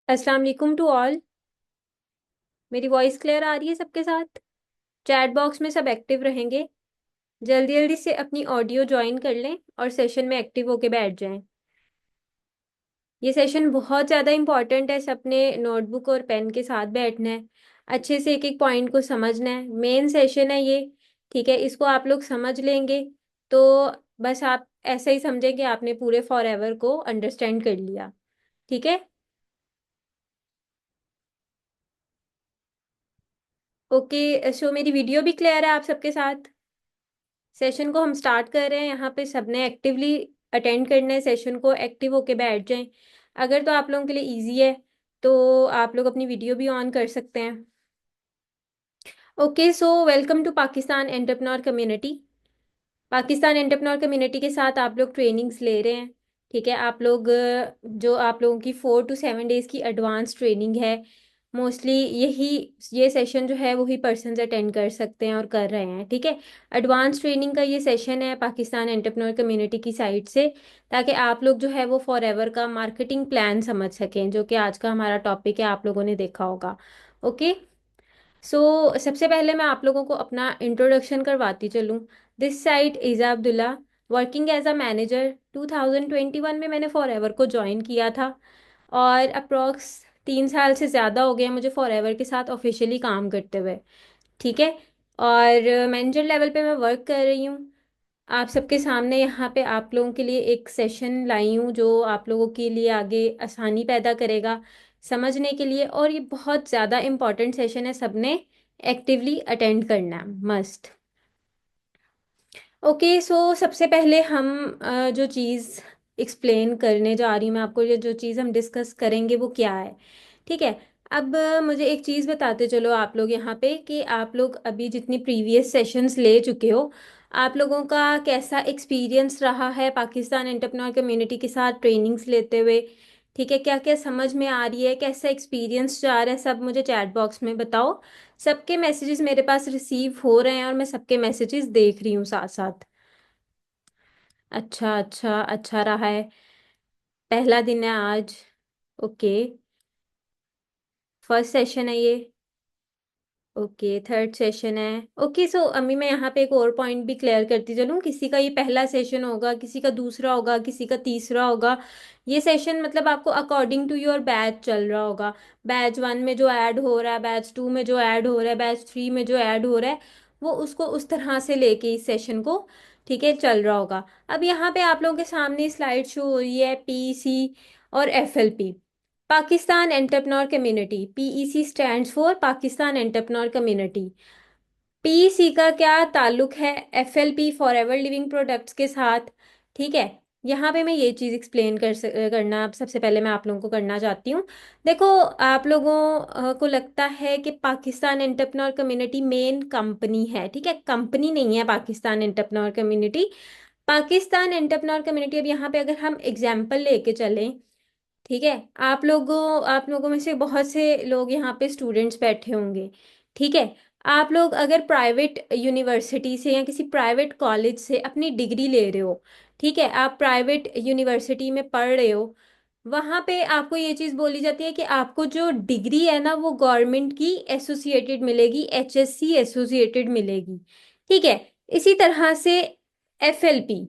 अस्सलाम वालेकुम to all. मेरी वॉइस क्लियर आ रही है सबके साथ? चैट बॉक्स में सब एक्टिव रहेंगे। जल्दी जल्दी से अपनी ऑडियो ज्वाइन कर लें और सेशन में एक्टिव होके बैठ जाएं। ये सेशन बहुत ज़्यादा इंपॉर्टेंट है। सबने नोटबुक और पेन के साथ बैठना है। अच्छे से एक एक पॉइंट को समझना है। मेन सेशन है ये। ठीक है, इसको आप लोग समझ लेंगे तो बस आप ऐसा ही समझें कि आपने पूरे फॉर एवर को अंडरस्टैंड कर लिया। ठीक है। ओके, सो मेरी वीडियो भी क्लियर है आप सबके साथ? सेशन को हम स्टार्ट कर रहे हैं। यहाँ पे सबने एक्टिवली अटेंड करना है सेशन को। एक्टिव होके बैठ जाएं। अगर तो आप लोगों के लिए इजी है तो आप लोग अपनी वीडियो भी ऑन कर सकते हैं। Okay, so welcome to Pakistan entrepreneur community. Pakistan entrepreneur community के साथ आप लोग ट्रेनिंग्स ले रहे हैं। ठीक है, आप लोग जो आप लोगों की 4 to 7 डेज की एडवांस ट्रेनिंग है। मोस्टली यही ये सेशन जो है वही पर्सन्स अटेंड कर सकते हैं और कर रहे हैं। ठीक है, एडवांस ट्रेनिंग का ये सेशन है पाकिस्तान एंटरप्रेन्योर कम्युनिटी की साइड से, ताकि आप लोग जो है वो फॉर एवर का मार्केटिंग प्लान समझ सकें, जो कि आज का हमारा टॉपिक है, आप लोगों ने देखा होगा। ओके, सबसे पहले मैं आप लोगों को अपना इंट्रोडक्शन करवाती चलूँ। This side Iza Abdullah, working as a manager. 2021 में मैंने फॉर एवर को ज्वाइन किया था और अप्रॉक्स 3 साल से ज़्यादा हो गए हैं मुझे फॉर एवर के साथ ऑफिशियली काम करते हुए। ठीक है, और मैनेजर लेवल पे मैं वर्क कर रही हूँ। आप सबके सामने यहाँ पे आप लोगों के लिए एक सेशन लाई हूँ जो आप लोगों के लिए आगे आसानी पैदा करेगा समझने के लिए, और ये बहुत ज़्यादा इम्पॉर्टेंट सेशन है। सबने एक्टिवली अटेंड करना है, मस्ट। ओके, सबसे पहले हम जो चीज़ एक्सप्लेन करने जा रही हूँ मैं आपको, ये जो चीज़ हम डिस्कस करेंगे वो क्या है। ठीक है, अब मुझे एक चीज़ बताते चलो आप लोग यहाँ पे कि आप लोग अभी जितनी प्रीवियस सेशंस ले चुके हो, आप लोगों का कैसा एक्सपीरियंस रहा है पाकिस्तान एंटरप्रेन्योर कम्युनिटी के साथ ट्रेनिंग्स लेते हुए। ठीक है, क्या क्या समझ में आ रही है, कैसा एक्सपीरियंस जा रहा है, सब मुझे चैट बॉक्स में बताओ। सबके मैसेजेस मेरे पास रिसीव हो रहे हैं और मैं सबके मैसेजेस देख रही हूँ साथ साथ। अच्छा अच्छा, अच्छा रहा है। पहला दिन है आज। ओके, फर्स्ट सेशन है ये। ओके, थर्ड सेशन है। ओके, अम्मी मैं यहाँ पे एक और पॉइंट भी क्लियर करती चलूँ। किसी का ये पहला सेशन होगा, किसी का दूसरा होगा, किसी का तीसरा होगा। ये सेशन मतलब आपको अकॉर्डिंग टू योर बैच चल रहा होगा। बैच 1 में जो ऐड हो रहा है, बैच 2 में जो ऐड हो रहा है, बैच 3 में जो ऐड हो रहा है, वो उसको उस तरह से लेके इस सेशन को, ठीक है, चल रहा होगा। अब यहाँ पे आप लोगों के सामने स्लाइड शो हो रही है पीईसी और FLP. Pakistan entrepreneur community, PEC stands for Pakistan entrepreneur community. PEC का क्या ताल्लुक है एफएलपी फॉरएवर लिविंग प्रोडक्ट्स के साथ? ठीक है, यहाँ पे मैं ये चीज़ एक्सप्लेन करना सबसे पहले मैं आप लोगों को करना चाहती हूँ। देखो, आप लोगों को लगता है कि Pakistan entrepreneur community main company है। ठीक है, कंपनी नहीं है Pakistan entrepreneur community. Pakistan entrepreneur community, अब यहाँ पे अगर हम एग्जाम्पल लेके चलें, ठीक है, आप लोगों में से बहुत से लोग यहाँ पे स्टूडेंट्स बैठे होंगे। ठीक है, आप लोग अगर प्राइवेट यूनिवर्सिटी से या किसी प्राइवेट कॉलेज से अपनी डिग्री ले रहे हो, ठीक है, आप प्राइवेट यूनिवर्सिटी में पढ़ रहे हो, वहाँ पे आपको ये चीज़ बोली जाती है कि आपको जो डिग्री है ना वो गवर्नमेंट की एसोसिएटेड मिलेगी, एचएससी एसोसिएटेड मिलेगी। ठीक है, इसी तरह से एफएलपी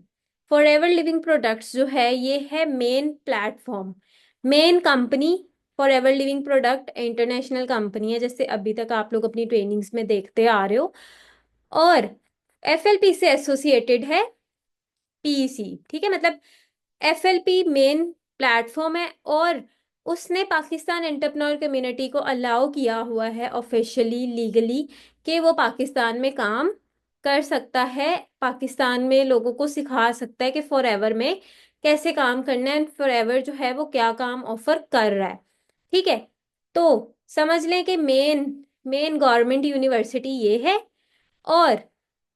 फॉरएवर लिविंग प्रोडक्ट्स जो है ये है main platform, main company. Forever living product international company है, जैसे अभी तक आप लोग अपनी ट्रेनिंग्स में देखते आ रहे हो। और एफएलपी से एसोसिएटेड है पीईसी। ठीक है, मतलब एफएलपी मेन प्लेटफॉर्म है और उसने पाकिस्तान एंटरप्रेन्योर कम्युनिटी को अलाउ किया हुआ है ऑफिशियली, लीगली, कि वो पाकिस्तान में काम कर सकता है, पाकिस्तान में लोगों को सिखा सकता है कि फॉरएवर में कैसे काम करना है, फॉरएवर जो है वो क्या काम ऑफर कर रहा है। ठीक है, तो समझ लें कि मेन मेन गवर्नमेंट यूनिवर्सिटी ये है और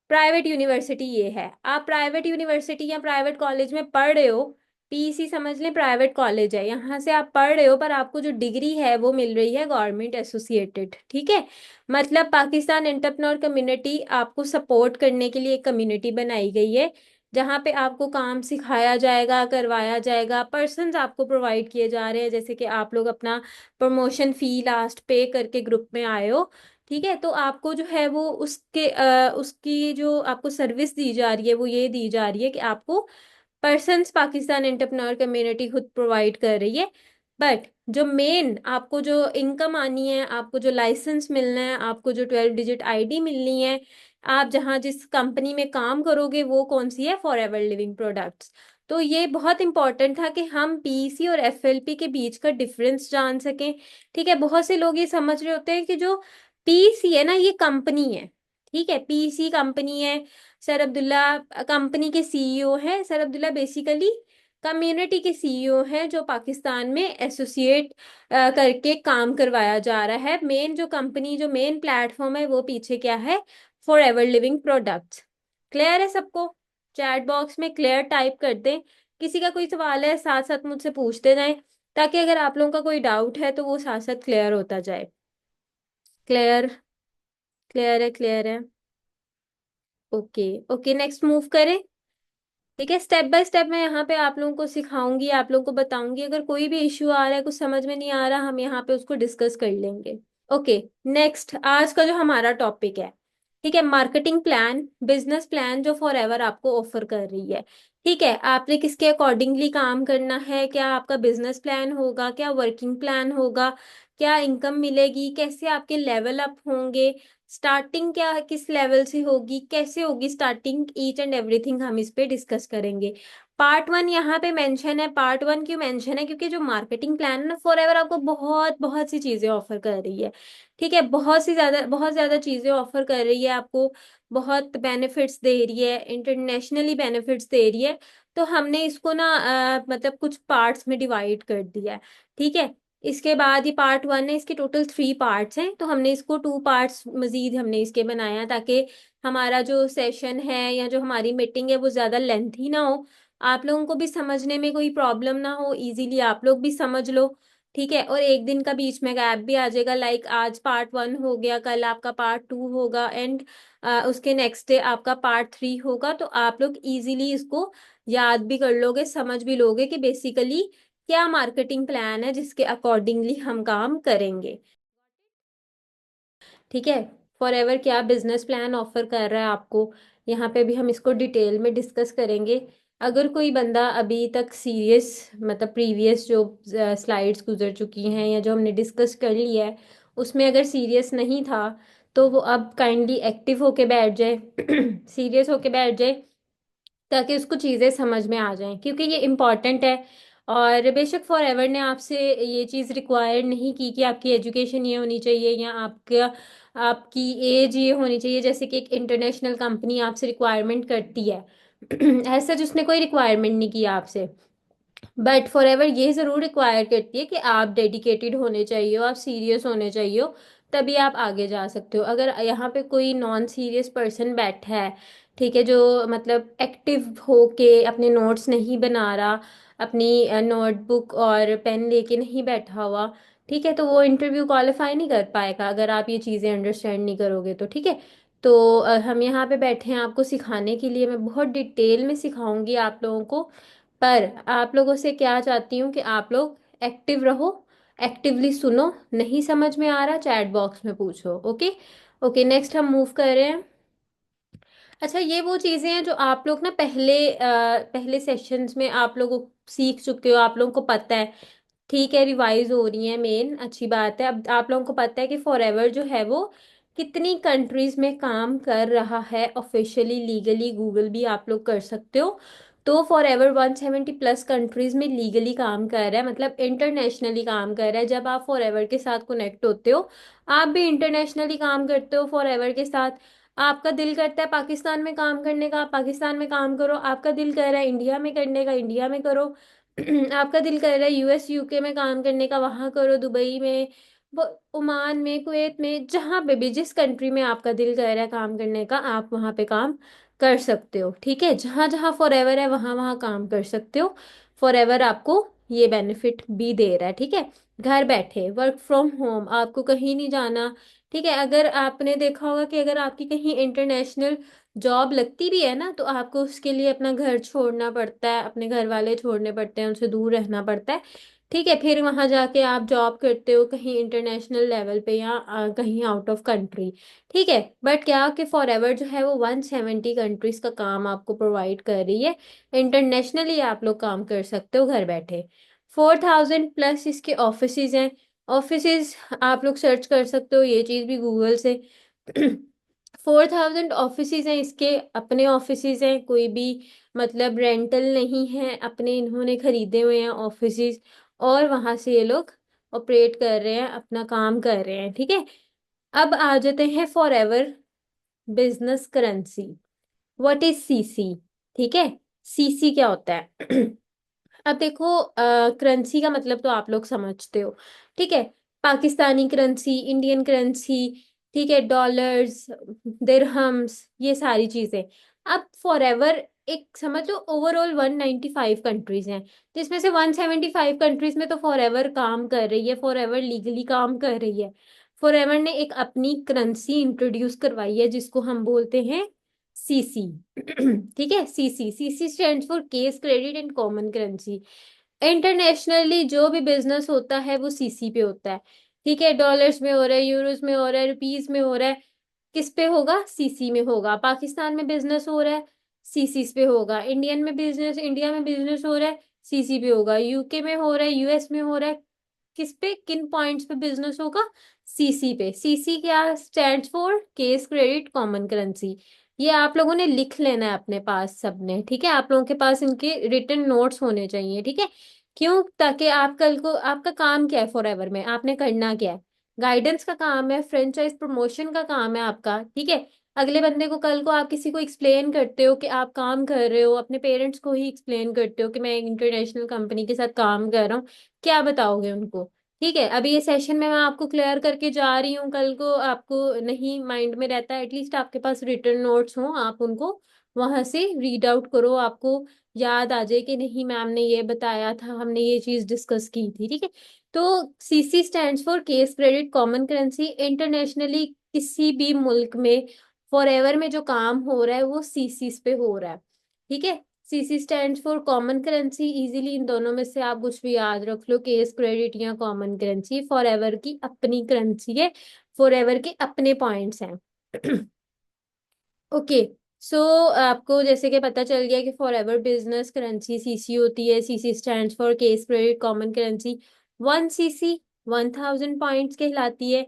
प्राइवेट यूनिवर्सिटी ये है। आप प्राइवेट यूनिवर्सिटी या प्राइवेट कॉलेज में पढ़ रहे हो, पीसी समझ लें प्राइवेट कॉलेज है, यहाँ से आप पढ़ रहे हो, पर आपको जो डिग्री है वो मिल रही है गवर्नमेंट एसोसिएटेड। ठीक है, मतलब पाकिस्तान एंटरप्रेन्योर कम्युनिटी आपको सपोर्ट करने के लिए एक कम्युनिटी बनाई गई है जहाँ पे आपको काम सिखाया जाएगा, करवाया जाएगा, पर्सन्स आपको प्रोवाइड किए जा रहे हैं, जैसे कि आप लोग अपना प्रमोशन फी लास्ट पे करके ग्रुप में आए हो। ठीक है, तो आपको जो है वो उसकी जो आपको सर्विस दी जा रही है वो ये दी जा रही है कि आपको पर्सन्स पाकिस्तान एंटरप्रेन्योर कम्युनिटी खुद प्रोवाइड कर रही है। बट जो मेन आपको जो इनकम आनी है, आपको जो लाइसेंस मिलना है, आपको जो 12 डिजिट आईडी मिलनी है, आप जहाँ जिस कंपनी में काम करोगे वो कौन सी है, फॉर एवर लिविंग प्रोडक्ट्स। तो ये बहुत इंपॉर्टेंट था कि हम पीईसी और एफएलपी के बीच का डिफरेंस जान सकें। ठीक है, बहुत से लोग ये समझ रहे होते हैं कि जो पीईसी है ना ये कंपनी है। ठीक है, पीईसी कंपनी है। सर अब्दुल्ला कंपनी के सीईओ हैं। सर अब्दुल्ला बेसिकली कम्युनिटी के सीईओ हैं जो पाकिस्तान में एसोसिएट करके काम करवाया जा रहा है। मेन जो कंपनी जो मेन प्लेटफॉर्म है वो पीछे क्या है, for ever living products. Clear है सबको? चैट बॉक्स में क्लियर टाइप कर दें। किसी का कोई सवाल है साथ साथ मुझसे पूछते जाएं, ताकि अगर आप लोगों का कोई डाउट है तो वो साथ साथ क्लियर होता जाए। क्लियर? क्लियर है, क्लियर है। ओके। ओके, नेक्स्ट मूव करें। ठीक है, स्टेप बाय स्टेप मैं यहाँ पे आप लोगों को सिखाऊंगी, आप लोगों को बताऊंगी। अगर कोई भी इश्यू आ रहा है, कुछ समझ में नहीं आ रहा, हम यहाँ पे उसको डिस्कस कर लेंगे। ओके, नेक्स्ट आज का जो हमारा टॉपिक है, ठीक है, मार्केटिंग प्लान, बिजनेस प्लान जो फॉर एवर आपको ऑफर कर रही है। ठीक है, आपने किसके अकॉर्डिंगली काम करना है, क्या आपका बिजनेस प्लान होगा, क्या वर्किंग प्लान होगा, क्या इनकम मिलेगी, कैसे आपके लेवल अप होंगे, स्टार्टिंग क्या किस लेवल से होगी, कैसे होगी स्टार्टिंग, ईच एंड एवरीथिंग हम इस पे डिस्कस करेंगे। पार्ट वन यहाँ पे मेंशन है। पार्ट वन क्यों मेंशन है? क्योंकि जो मार्केटिंग प्लान है ना फॉर एवर आपको बहुत बहुत सी चीजें ऑफर कर रही है। ठीक है, बहुत ज्यादा चीजें ऑफर कर रही है आपको, बहुत बेनिफिट्स दे रही है, इंटरनेशनली बेनिफिट्स दे रही है। तो हमने इसको ना मतलब कुछ पार्ट्स में डिवाइड कर दिया है। ठीक है, इसके बाद ये पार्ट वन है, इसके टोटल 3 पार्ट्स हैं, तो हमने इसको 2 पार्ट्स मजीद हमने इसके बनाया ताकि हमारा जो सेशन है या जो हमारी मीटिंग है वो ज़्यादा लेंथी ना हो, आप लोगों को भी समझने में कोई प्रॉब्लम ना हो, इजीली आप लोग भी समझ लो। ठीक है, और एक दिन का बीच में गैप भी आ जाएगा, लाइक आज पार्ट वन हो गया, कल आपका पार्ट टू होगा, एंड उसके नेक्स्ट डे आपका पार्ट थ्री होगा। तो आप लोग इजीली इसको याद भी कर लोगे, समझ भी लोगे कि बेसिकली क्या मार्केटिंग प्लान है जिसके अकॉर्डिंगली हम काम करेंगे। ठीक है, फॉर एवर क्या बिजनेस प्लान ऑफर कर रहा है आपको, यहाँ पे भी हम इसको डिटेल में डिस्कस करेंगे। अगर कोई बंदा अभी तक सीरियस, मतलब प्रीवियस जो स्लाइड्स गुजर चुकी हैं या जो हमने डिस्कस कर लिया है उसमें अगर सीरियस नहीं था, तो वो अब काइंडली एक्टिव होके बैठ जाए सीरियस होके बैठ जाए, ताकि उसको चीज़ें समझ में आ जाएं, क्योंकि ये इम्पॉर्टेंट है। और बेशक फॉर एवर ने आपसे ये चीज़ रिक्वायर नहीं की कि आपकी एजुकेशन ये होनी चाहिए या आपका आपकी एज ये होनी चाहिए, जैसे कि एक इंटरनेशनल कंपनी आपसे रिक्वायरमेंट करती है ऐसा जिसने कोई रिक्वायरमेंट नहीं किया आपसे। बट फॉर एवर ये जरूर रिक्वायर करती है कि आप डेडिकेटेड होने चाहिए हो, आप सीरियस होने चाहिए हो, तभी आप आगे जा सकते हो। अगर यहाँ पे कोई नॉन सीरियस पर्सन बैठा है, ठीक है, जो मतलब एक्टिव होके अपने नोट्स नहीं बना रहा, अपनी नोटबुक और पेन लेके नहीं बैठा हुआ, ठीक है, तो वो इंटरव्यू क्वालिफाई नहीं कर पाएगा अगर आप ये चीज़ें अंडरस्टैंड नहीं करोगे तो। ठीक है, तो हम यहाँ पे बैठे हैं आपको सिखाने के लिए, मैं बहुत डिटेल में सिखाऊंगी आप लोगों को। पर आप लोगों से क्या चाहती हूँ कि आप लोग एक्टिव रहो, एक्टिवली सुनो, नहीं समझ में आ रहा चैट बॉक्स में पूछो। ओके। ओके, नेक्स्ट हम मूव कर रहे हैं। अच्छा, ये वो चीज़ें हैं जो आप लोग ना पहले सेशंस में आप लोग सीख चुके हो, आप लोगों को पता है। ठीक है, रिवाइज हो रही है, मेन अच्छी बात है। अब आप लोगों को पता है कि फॉरएवर जो है वो कितनी कंट्रीज में काम कर रहा है ऑफिशियली, लीगली, गूगल भी आप लोग कर सकते हो। तो फॉरएवर 170+ कंट्रीज में लीगली काम कर रहा है, मतलब इंटरनेशनली काम कर रहा है। जब आप फॉरएवर के साथ कनेक्ट होते हो, आप भी इंटरनेशनली काम करते हो फॉरएवर के साथ। आपका दिल करता है पाकिस्तान में काम करने का, आप पाकिस्तान में काम करो। आपका दिल कर रहा है इंडिया में करने का, इंडिया में करो। आपका दिल कर रहा है यूएस यूके में काम करने का, वहां करो, दुबई में, ओमान में, कुवैत में, जहां पे भी जिस कंट्री में आपका दिल कर रहा है काम करने का, आप वहां पे काम कर सकते हो। ठीक है, जहां जहां फॉरएवर है वहां वहां काम कर सकते हो। फॉरएवर आपको ये बेनिफिट भी दे रहा है। ठीक है, घर बैठे वर्क फ्रॉम होम, आपको कहीं नहीं जाना। ठीक है, अगर आपने देखा होगा कि अगर आपकी कहीं इंटरनेशनल जॉब लगती भी है ना तो आपको उसके लिए अपना घर छोड़ना पड़ता है, अपने घर वाले छोड़ने पड़ते हैं, उनसे दूर रहना पड़ता है। ठीक है, फिर वहां जाके आप जॉब करते हो कहीं इंटरनेशनल लेवल पे या कहीं आउट ऑफ कंट्री। ठीक है, बट क्या कि फॉरएवर जो है वो 170 कंट्रीज का काम आपको प्रोवाइड कर रही है। इंटरनेशनली आप लोग काम कर सकते हो घर बैठे। 4000 प्लस इसके ऑफिसेज हैं। ऑफिसेज आप लोग सर्च कर सकते हो ये चीज़ भी गूगल से। 4000 ऑफिसेज हैं, इसके अपने ऑफिसेज हैं, कोई भी मतलब रेंटल नहीं है, अपने इन्होंने खरीदे हुए हैं ऑफिसेज। और वहां से ये लोग ऑपरेट कर रहे हैं, अपना काम कर रहे हैं। ठीक है, अब आ जाते हैं for ever business currency. What is CC? ठीक है, सीसी क्या होता है? अब देखो, करेंसी का मतलब तो आप लोग समझते हो। ठीक है, पाकिस्तानी करेंसी, इंडियन करेंसी, ठीक है, डॉलर्स, दिरहम्स, ये सारी चीजें। अब फॉरएवर एक समझ लो ओवरऑल 195 कंट्रीज हैं, जिसमें से 175 कंट्रीज में तो फॉरएवर काम कर रही है, फॉरएवर लीगली काम कर रही है। फॉरएवर ने एक अपनी करेंसी इंट्रोड्यूस करवाई है जिसको हम बोलते हैं सीसी। ठीक है, CC, CC stands for case credit and common currency. Internationally जो भी बिजनेस होता है वो सीसी पे होता है। ठीक है, डॉलर्स में हो रहा है, यूरोस में हो रहा है, रुपीस में हो रहा है, किस पे होगा? सीसी में होगा। पाकिस्तान में बिजनेस हो रहा है, सीसी पे होगा। इंडिया में बिजनेस हो रहा है, सीसी पे होगा। यूके में हो रहा है, यूएस में हो रहा है, किस पे, किन पॉइंट्स पे बिजनेस होगा? सीसी पे। सीसी क्या stand for? Case credit common currency. ये आप लोगों ने लिख लेना है अपने पास सबने। ठीक है, आप लोगों के पास इनके रिटन नोट्स होने चाहिए। ठीक है, क्यों? ताकि आप कल को, आपका काम क्या है फॉरएवर में, आपने करना क्या है? गाइडेंस का काम है, फ्रेंचाइज प्रमोशन का काम है आपका। ठीक है, अगले बंदे को कल को आप किसी को एक्सप्लेन करते हो कि आप काम कर रहे हो, अपने पेरेंट्स को ही एक्सप्लेन करते हो कि मैं एक इंटरनेशनल कंपनी के साथ काम कर रहा हूँ, क्या बताओगे उनको? ठीक है, अभी ये सेशन में मैं आपको क्लियर करके जा रही हूँ, कल को आपको नहीं माइंड में रहता, एटलीस्ट आपके पास रिटर्न नोट्स हो, आप उनको वहां से रीड आउट करो, आपको याद आ जाए कि नहीं मैम ने ये बताया था, हमने ये चीज डिस्कस की थी। ठीक है, तो CC stands for case credit common currency. Internationally किसी भी मुल्क में फॉरएवर में जो काम हो रहा है वो सीसीस पे हो रहा है। ठीक है, CC stand for common currency. Easily इन दोनों में से आप कुछ भी याद रख लो, केस क्रेडिट या कॉमन करेंसी। फॉरएवर की अपनी करेंसी है, फॉरएवर के अपने पॉइंट्स हैं। ओके, सो आपको जैसे कि पता चल गया कि फॉरएवर बिजनेस करेंसी सीसी होती है। CC stands for case credit common currency. 1 CC 1000 points कहलाती है।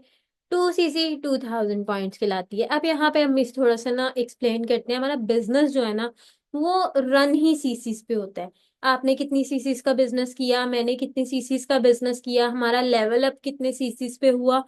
2 सीसी 2000 पॉइंट्स कहलाती है। अब यहाँ पे हम इस थोड़ा सा ना एक्सप्लेन करते हैं। हमारा बिजनेस जो है ना वो रन ही सीसीस पे होता है। आपने कितनी सीसीस का बिजनेस किया, मैंने कितनी सीसीस का बिजनेस किया, हमारा लेवल अप कितने सीसीस पे हुआ,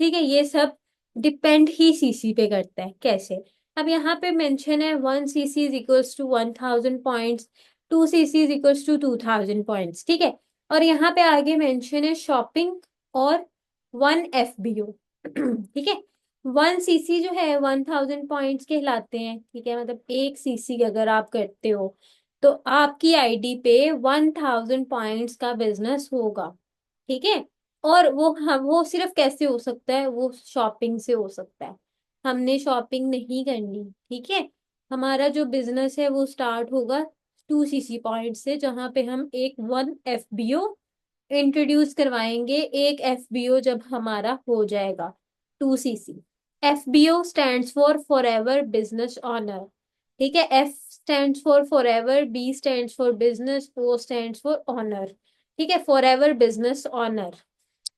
ठीक है, ये सब डिपेंड ही सीसी पे करता है। कैसे? अब यहाँ पे मेंशन है 1 CC is equals to 1000 points, 2 CC is equals to 2000 points. ठीक है, और यहाँ पे आगे मेंशन है शॉपिंग और 1 FBO। ठीक है, 1 सीसी जो है 1000 पॉइंट्स कहलाते हैं। ठीक है, मतलब 1 सीसी अगर आप करते हो तो आपकी आईडी पे 1000 पॉइंट्स का बिजनेस होगा। ठीक है, और वो, हम वो सिर्फ कैसे हो सकता है? वो शॉपिंग से हो सकता है। हमने शॉपिंग नहीं करनी। ठीक है, हमारा जो बिजनेस है वो स्टार्ट होगा 2 सीसी पॉइंट से, जहां पे हम एक 1 FBO इंट्रोड्यूस करवाएंगे। 1 FBO जब हमारा हो जाएगा 2 CC. FBO stands for forever business owner. ठीक है, F stands for forever, B stands for business, O stands for owner. ठीक है, फॉरएवर बिजनेस ऑनर।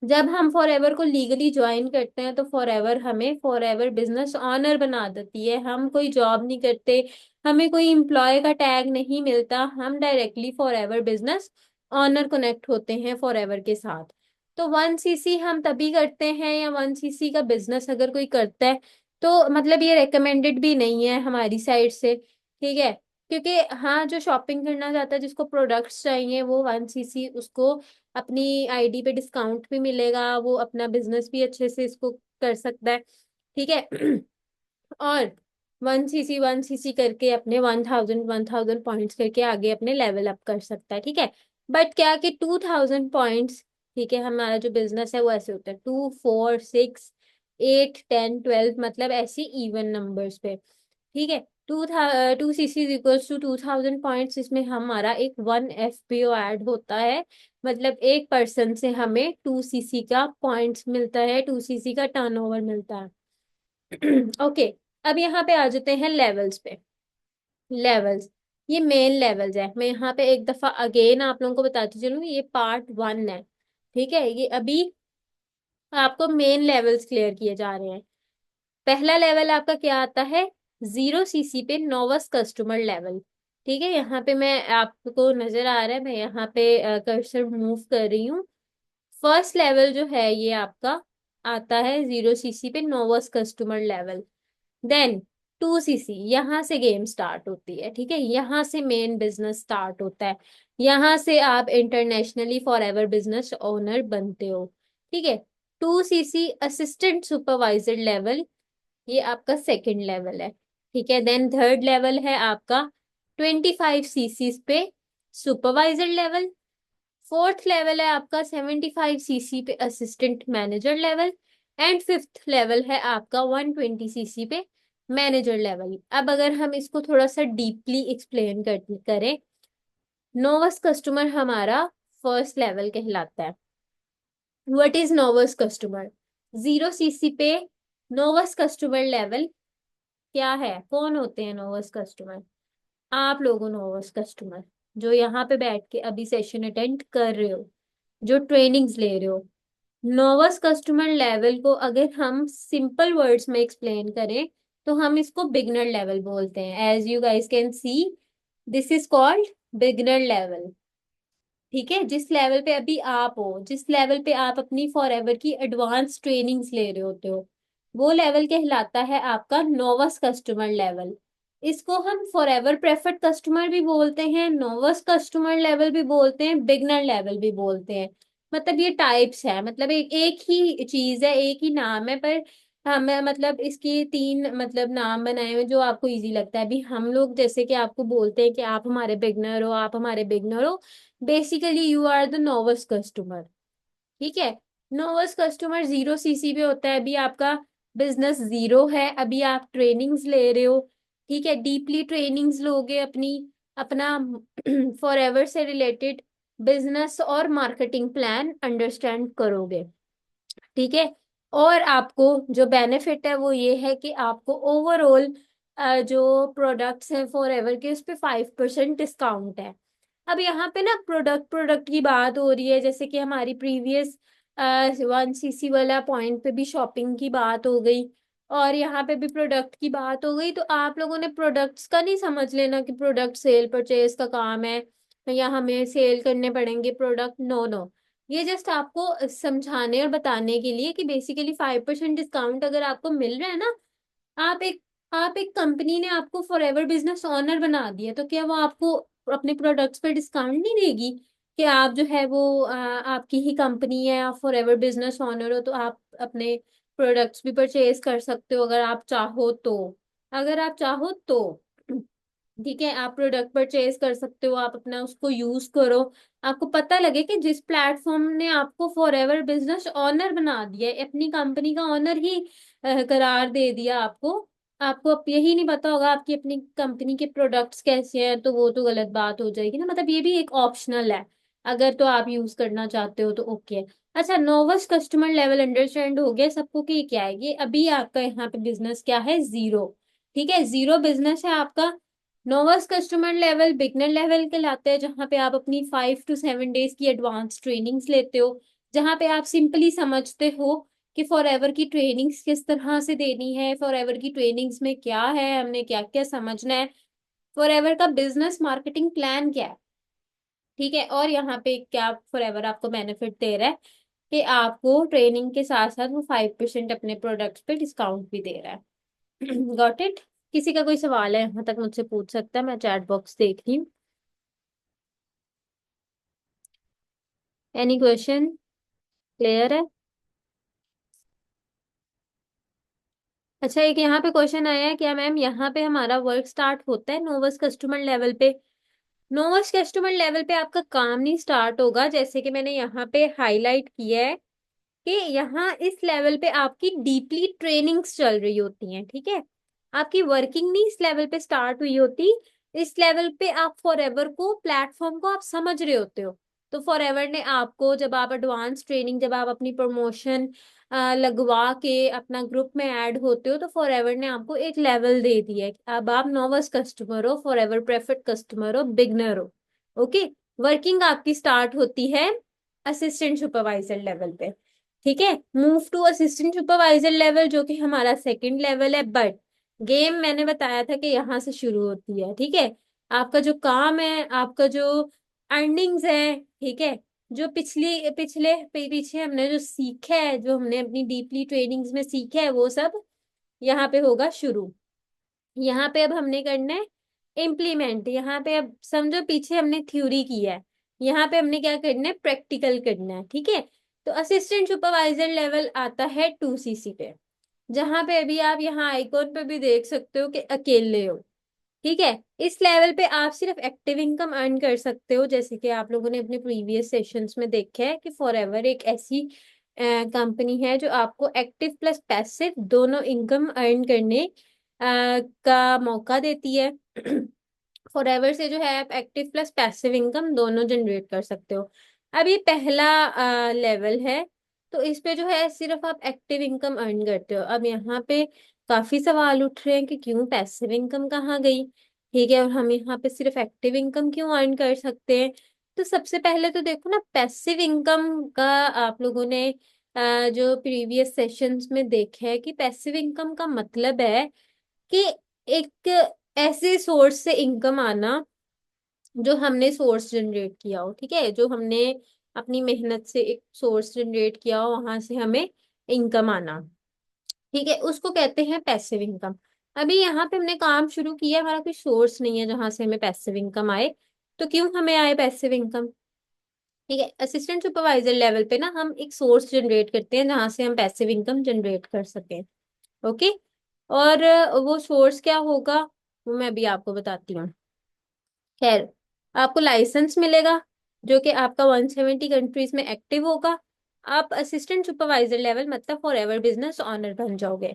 जब हम फॉरएवर को लीगली ज्वाइन करते हैं तो फॉरएवर हमें फॉरएवर बिजनेस ऑनर बना देती है। हम कोई जॉब नहीं करते, हमें कोई एम्प्लॉय का टैग नहीं मिलता, हम directly forever business honour connect होते हैं फॉरएवर के साथ। तो 1 सीसी हम तभी करते हैं, या 1 सीसी का बिजनेस अगर कोई करता है तो मतलब ये रिकमेंडेड भी नहीं है हमारी साइड से। ठीक है, क्योंकि हाँ, जो शॉपिंग करना चाहता है, जिसको प्रोडक्ट्स चाहिए, वो 1 सीसी, उसको अपनी आईडी पे डिस्काउंट भी मिलेगा, वो अपना बिजनेस भी अच्छे से इसको कर सकता है। ठीक है, और 1 सीसी करके अपने 1000 पॉइंट्स करके आगे अपने लेवल अप कर सकता है। ठीक है, बट क्या कि 2000 पॉइंट्स, ठीक है, हमारा जो बिजनेस है वो ऐसे होता है 2 4 6 8 10 12, मतलब ऐसे इवन नंबर्स पे। ठीक है, two C C equals to 2000 points, इसमें हमारा एक 1 FPO ऐड होता है, मतलब एक पर्सन से हमें 2 CC का पॉइंट्स मिलता है, 2 CC का टर्नओवर मिलता है। ओके, अब यहाँ पे आ जाते हैं लेवल्स पे। लेवल्स, ये मेन लेवल्स है। मैं यहाँ पे एक दफा अगेन आप लोगों को बताती चलूँ, ये पार्ट 1 है, ठीक है। ये अभी आपको मेन लेवल्स क्लियर किए जा रहे हैं। पहला लेवल आपका क्या आता है, 0 CC पे नोवस कस्टमर लेवल। ठीक है, यहाँ पे मैं आपको नजर आ रहा है, मैं यहाँ पे कर्सर मूव कर रही हूँ। फर्स्ट लेवल जो है ये आपका आता है 0 CC पे नोवस कस्टमर लेवल। देन 2 CC, यहाँ से गेम स्टार्ट होती है, ठीक है, यहाँ से मेन बिजनेस स्टार्ट होता है, यहाँ से आप internationally for ever business owner बनते हो, ठीक है। 2 CC असिस्टेंट सुपरवाइजर लेवल, ये आपका सेकंड लेवल है, ठीक है। देन थर्ड लेवल है आपका 25 CC पे सुपरवाइजर लेवल। फोर्थ लेवल है आपका 75 CC पे assistant manager level. And fifth level है आपका 120 CC पे मैनेजर लेवल। अब अगर हम इसको थोड़ा सा डीपली एक्सप्लेन करें, नोवस कस्टमर हमारा फर्स्ट लेवल कहलाता है। What is novice customer? 0 CC पे नोवस कस्टमर लेवल क्या है, कौन होते हैं नोवस कस्टमर? आप लोगों नोवस कस्टमर जो यहाँ पे बैठ के अभी सेशन अटेंड कर रहे हो, जो ट्रेनिंग्स ले रहे हो, नोवस कस्टमर लेवल को अगर हम सिंपल वर्ड्स में एक्सप्लेन करें तो हम इसको बिगनर लेवल बोलते हैं। As you guys can see, this is called beginner level, ठीक है। जिस लेवल पे अभी आप हो, जिस लेवल पे आप अपनी फॉर एवर की एडवांस ट्रेनिंग्स ले रहे होते हो, वो लेवल कहलाता है आपका नोवस कस्टमर लेवल। इसको हम फॉर एवर प्रेफर्ड कस्टमर भी बोलते हैं, नोवस कस्टमर लेवल भी बोलते हैं, बिगनर लेवल भी बोलते हैं। मतलब ये टाइप्स है, मतलब एक ही चीज है, एक ही नाम है, पर हमें मतलब इसकी 3 मतलब नाम बनाए हुए जो आपको इजी लगता है। अभी हम लोग जैसे कि आपको बोलते हैं कि आप हमारे बिगनर हो, आप हमारे बिगनर हो, basically you are the novice customer, ठीक है। नोवस कस्टमर 0 CC पे होता है, अभी आपका बिजनेस जीरो है, अभी आप ट्रेनिंग्स ले रहे हो, ठीक है, डीपली ट्रेनिंग्स लोगे अपनी, अपना फॉर एवर से रिलेटेड बिजनेस और मार्केटिंग प्लान अंडरस्टैंड करोगे, ठीक है। और आपको जो बेनिफिट है वो ये है कि आपको ओवरऑल जो प्रोडक्ट्स हैं फॉर एवर के, उस पे 5% डिस्काउंट है। अब यहाँ पे ना प्रोडक्ट प्रोडक्ट की बात हो रही है, जैसे कि हमारी प्रीवियस 1 CC वाला पॉइंट पे भी शॉपिंग की बात हो गई, और यहाँ पे भी प्रोडक्ट की बात हो गई। तो आप लोगों ने प्रोडक्ट्स का नहीं समझ लेना कि प्रोडक्ट सेल परचेज का काम है या हमें सेल करने पड़ेंगे प्रोडक्ट, नो नो। ये जस्ट आपको समझाने और बताने के लिए कि बेसिकली 5% डिस्काउंट अगर आपको मिल रहा है ना, आप एक आप एक कंपनी ने आपको फॉर एवर बिजनेस ऑनर बना दिया, तो क्या वो आपको अपने प्रोडक्ट्स पर डिस्काउंट नहीं देगी? कि आप जो है वो आपकी ही कंपनी है, आप फॉर एवर बिजनेस ऑनर हो, तो आप अपने प्रोडक्ट्स भी परचेज कर सकते हो अगर आप चाहो तो। अगर आप चाहो तो, ठीक है, आप प्रोडक्ट परचेज कर सकते हो, आप अपना उसको यूज करो। आपको पता लगे कि जिस प्लेटफॉर्म ने आपको फॉर एवर बिजनेस ऑनर बना दिया है, अपनी कंपनी का ऑनर ही करार दे दिया आपको, आपको अब यही नहीं पता होगा आपकी अपनी कंपनी के प्रोडक्ट्स कैसे हैं, तो वो तो गलत बात हो जाएगी ना। मतलब ये भी एक ऑप्शनल है, अगर तो आप यूज करना चाहते हो तो ओके है। अच्छा, नोवस कस्टमर लेवल अंडरस्टैंड हो गया सबको कि ये क्या है? ये अभी आपका यहाँ पे बिजनेस क्या है, जीरो, ठीक है, जीरो बिजनेस है आपका। नोवस कस्टमर लेवल बिगनर लेवल कहलाते हैं, जहाँ पे आप अपनी 5 to 7 डेज की एडवांस ट्रेनिंग्स लेते हो, जहाँ पे आप सिंपली समझते हो कि फॉर एवर की ट्रेनिंग्स किस तरह से देनी है, फॉर एवर की ट्रेनिंग्स में क्या है, हमने क्या क्या समझना है, फॉर एवर का बिजनेस मार्केटिंग प्लान क्या है, ठीक है। और यहाँ पे क्या फॉर एवर आपको बेनिफिट दे रहा है कि आपको ट्रेनिंग के साथ साथ वो 5% अपने प्रोडक्ट्स पे डिस्काउंट भी दे रहा है। Got it? किसी का कोई सवाल है यहाँ तक मुझसे पूछ सकता है, मैं चैट बॉक्स देख रही हूँ। Any question? क्लियर है? अच्छा, एक यहाँ पे क्वेश्चन आया है, क्या मैम यहाँ पे हमारा वर्क स्टार्ट होता है नोवस कस्टमर लेवल पे? नोवस कस्टमर लेवल पे आपका काम नहीं स्टार्ट होगा, जैसे कि मैंने यहाँ पे हाईलाइट किया है कि यहाँ इस लेवल पे आपकी डीपली ट्रेनिंग्स चल रही होती हैं, ठीक है। आपकी वर्किंग नहीं इस लेवल पे स्टार्ट हुई होती। इस लेवल पे आप फॉरएवर को, प्लेटफॉर्म को आप समझ रहे होते हो। तो फॉरएवर ने आपको, जब आप एडवांस ट्रेनिंग, जब आप अपनी प्रमोशन लगवा के अपना ग्रुप में ऐड होते हो, तो फॉरएवर ने आपको एक लेवल दे दिया है कि अब आप नोविस कस्टमर हो, फॉरएवर प्रेफर्ड कस्टमर हो, बिगनर हो। ओके। वर्किंग आपकी स्टार्ट होती है असिस्टेंट सुपरवाइजर लेवल पे। ठीक है, move to assistant supervisor level, जो कि हमारा सेकंड लेवल है। बट गेम मैंने बताया था कि यहाँ से शुरू होती है। ठीक है, आपका जो काम है, आपका जो अर्निंग्स है, ठीक है, जो पीछे हमने जो सीखा है, जो हमने अपनी डीपली ट्रेनिंग्स में सीखा है, वो सब यहाँ पे होगा शुरू। यहाँ पे अब हमने करना है इम्प्लीमेंट। यहाँ पे अब समझो पीछे हमने थ्योरी की है, यहाँ पे हमने क्या करना है, प्रैक्टिकल करना है। ठीक है, तो असिस्टेंट सुपरवाइजर लेवल आता है 2cc पे, जहां पे अभी आप यहाँ आइकॉन पे भी देख सकते हो कि अकेले हो। ठीक है, इस लेवल पे आप सिर्फ एक्टिव इनकम अर्न कर सकते हो, जैसे कि आप लोगों ने अपने प्रीवियस सेशंस में देखा है कि फॉरएवर एक ऐसी कंपनी है जो आपको एक्टिव प्लस पैसिव दोनों इनकम अर्न करने का मौका देती है। फॉरएवर से जो है आप एक्टिव प्लस पैसिव इनकम दोनों जनरेट कर सकते हो। अब ये पहला लेवल है, तो इस पे जो है सिर्फ आप एक्टिव इनकम अर्न करते हो। अब यहाँ पे काफी सवाल उठ रहे हैं कि क्यों पैसिव इनकम कहाँ गई। ठीक है, और हम यहाँ पे सिर्फ एक्टिव इनकम क्यों अर्न कर सकते हैं। तो सबसे पहले तो देखो ना, पैसिव इनकम का आप लोगों ने जो प्रीवियस सेशंस में देखा है कि पैसिव इनकम का मतलब है कि एक ऐसे सोर्स से इनकम आना जो हमने सोर्स जनरेट किया हो। ठीक है, जो हमने अपनी मेहनत से एक सोर्स जनरेट किया हो, वहां से हमें इनकम आना। ठीक है, उसको कहते हैं पैसिव इनकम। अभी यहाँ पे हमने काम शुरू किया, हमारा कोई सोर्स नहीं है जहां से हमें पैसिव इनकम आए। तो क्यों हमें आए पैसिव इनकम। ठीक है, असिस्टेंट सुपरवाइजर लेवल पे ना हम एक सोर्स जनरेट करते हैं जहां से हम पैसिव इनकम जनरेट कर सकें। ओके। और वो सोर्स क्या होगा, वो मैं अभी आपको बताती हूँ। खैर, आपको लाइसेंस मिलेगा जो कि आपका 170 कंट्रीज में एक्टिव होगा। आप असिस्टेंट सुपरवाइजर लेवल मतलब फॉर एवर बिजनेस ऑनर बन जाओगे।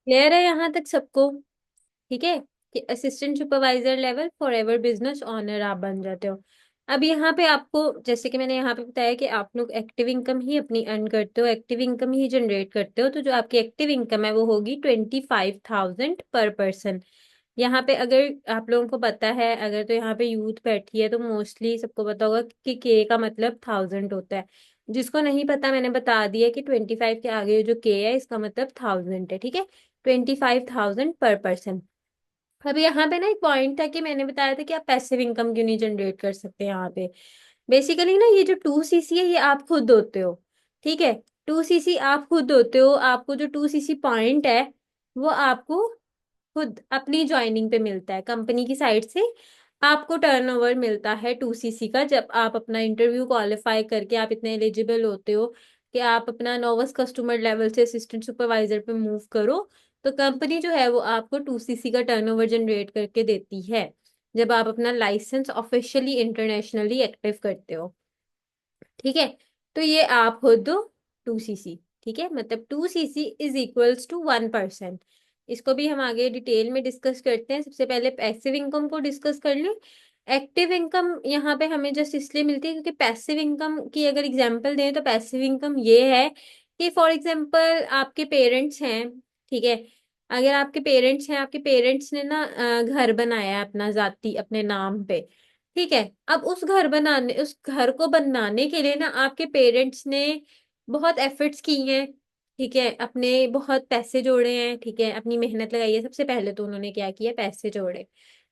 क्लियर है यहाँ तक सबको। ठीक है, कि assistant supervisor level for ever business honour आप बन जाते हो। अब यहाँ पे आपको, जैसे कि मैंने यहाँ पे बताया कि आप लोग एक्टिव इनकम ही अपनी अर्न करते हो, एक्टिव इनकम ही जनरेट करते हो, तो जो आपकी एक्टिव इनकम है वो होगी 25,000 पर पर्सन। यहाँ पे अगर आप लोगों को पता है, अगर तो यहाँ पे यूथ बैठी है तो मोस्टली सबको पता होगा कि के का मतलब 1000 होता है। जिसको नहीं पता मैंने बता दिया कि 25 के आगे जो के है इसका मतलब 1000 है। ठीक है, 25,000 पर पर्सन। अब यहाँ पे ना एक पॉइंट था कि मैंने बताया था कि आप पैसिव इनकम क्यों नहीं जनरेट कर सकते यहाँ पे। बेसिकली ना ये जो 2cc है ये आप खुद होते हो। ठीक है, 2cc आप खुद होते हो। आपको जो 2cc पॉइंट है वो आपको खुद अपनी ज्वाइनिंग पे मिलता है कंपनी की साइड से। आपको टर्नओवर मिलता है 2cc का, जब आप अपना इंटरव्यू क्वालिफाई करके आप इतने एलिजिबल होते हो कि आप अपना नोविस कस्टमर लेवल से असिस्टेंट सुपरवाइजर पे मूव करो। तो कंपनी जो है वो आपको 2cc का टर्नओवर जनरेट करके देती है, जब आप अपना लाइसेंस ऑफिशियली इंटरनेशनली एक्टिव करते हो। ठीक है, तो ये आप हो दो 2cc। ठीक है, मतलब 2cc इज इक्वल्स टू 1%। इसको भी हम आगे डिटेल में डिस्कस करते हैं। सबसे पहले पैसिव इनकम को डिस्कस कर लें। एक्टिव इनकम यहाँ पे हमें जस्ट इसलिए मिलती है क्योंकि पैसिव इनकम की अगर एग्जांपल दें तो पैसिव इनकम ये है कि फॉर एग्जांपल आपके पेरेंट्स हैं। ठीक है, अगर आपके पेरेंट्स हैं, आपके पेरेंट्स ने ना घर बनाया है अपना जाति अपने नाम पे। ठीक है, अब उस घर को बनाने के लिए ना आपके पेरेंट्स ने बहुत एफर्ट्स किए हैं। ठीक है, अपने बहुत पैसे जोड़े हैं। ठीक है, अपनी मेहनत लगाई है। सबसे पहले तो उन्होंने क्या किया, पैसे जोड़े।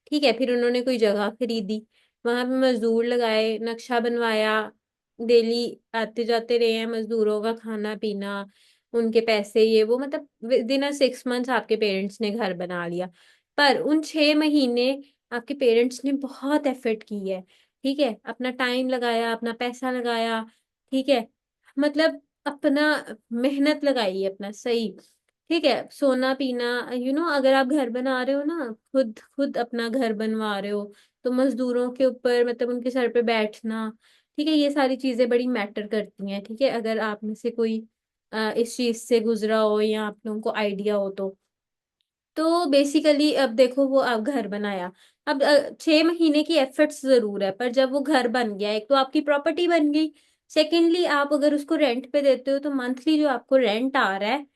ठीक है, फिर उन्होंने कोई जगह खरीदी, वहां पे मजदूर लगाए, नक्शा बनवाया, डेली आते जाते रहे हैं मजदूरों का खाना पीना, उनके पैसे, ये वो, मतलब विद इन 6 मंथ्स आपके पेरेंट्स ने घर बना लिया। पर उन 6 महीने आपके पेरेंट्स ने बहुत एफर्ट की है। ठीक है, अपना टाइम लगाया, अपना पैसा लगाया। ठीक है, मतलब अपना मेहनत लगाई है अपना, सही। ठीक है, सोना पीना, अगर आप घर बना रहे हो ना, खुद खुद अपना घर बनवा रहे हो, तो मजदूरों के ऊपर मतलब उनके सर पे बैठना, ठीक है, ये सारी चीजें बड़ी मैटर करती हैं। ठीक है, अगर आप में से कोई इस चीज से गुजरा हो या आप लोगों को आइडिया हो तो बेसिकली अब देखो, वो आप घर बनाया, अब 6 महीने की एफर्ट्स जरूर है, पर जब वो घर बन गया, एक तो आपकी प्रॉपर्टी बन गई, सेकेंडली आप अगर उसको रेंट पे देते हो तो मंथली जो आपको रेंट आ रहा है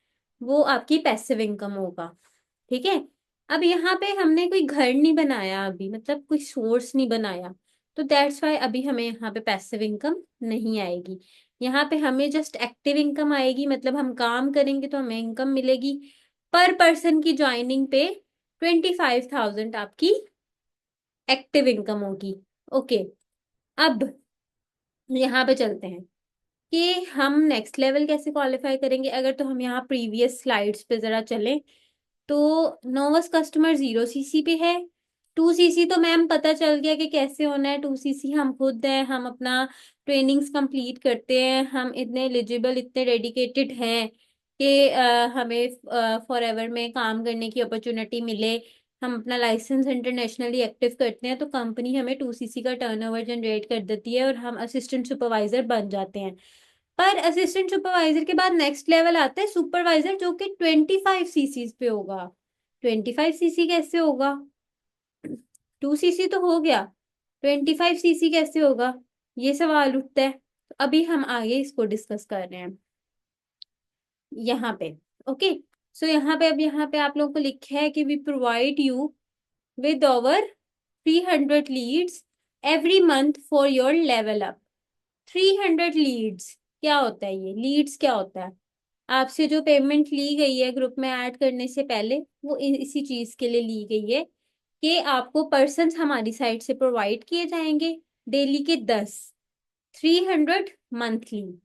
वो आपकी पैसिव इनकम होगा। ठीक है, अब यहाँ पे हमने कोई घर नहीं बनाया अभी, मतलब कोई सोर्स नहीं बनाया, तो दैट्स वाई अभी हमें यहाँ पे पैसिव इनकम नहीं आएगी। यहाँ पे हमें जस्ट एक्टिव इनकम आएगी, मतलब हम काम करेंगे तो हमें इनकम मिलेगी। पर पर्सन की ज्वाइनिंग पे 25,000 आपकी एक्टिव इनकम होगी। ओके, अब यहाँ पे चलते हैं कि हम नेक्स्ट लेवल कैसे क्वालिफाई करेंगे। अगर तो हम यहाँ प्रीवियस स्लाइड्स पे जरा चलें, तो नोवस कस्टमर 0 सीसी पे है। 2 सीसी तो मैम पता चल गया कि कैसे होना है। 2 सीसी हम खुद हैं, हम अपना ट्रेनिंग्स कंप्लीट करते हैं, हम इतने एलिजिबल, इतने डेडिकेटेड हैं कि हमें फॉर एवर में काम करने की अपॉर्चुनिटी मिले। हम अपना लाइसेंस इंटरनेशनली एक्टिव करते हैं तो कंपनी हमें 2 सीसी का टर्नओवर जनरेट कर देती है और हम असिस्टेंट सुपरवाइजर बन जाते हैं। पर असिस्टेंट सुपरवाइजर के बाद नेक्स्ट लेवल आता है सुपरवाइजर, जो कि 25 सीसी पे होगा। 25 सीसी कैसे होगा? 2 सीसी तो हो गया, 25 सीसी कैसे होगा, ये सवाल उठता है। तो अभी हम आगे इसको डिस्कस कर रहे हैं यहाँ पे। ओके, सो यहाँ पे आप लोगों को लिखा है कि we provide you with over 300 leads every month for your level up. 300 leads क्या होता है? ये लीड्स क्या होता है? आपसे जो पेमेंट ली गई है ग्रुप में ऐड करने से पहले, वो इसी चीज के लिए ली गई है कि आपको पर्सन्स हमारी साइड से प्रोवाइड किए जाएंगे। डेली के 10, 300 मंथली।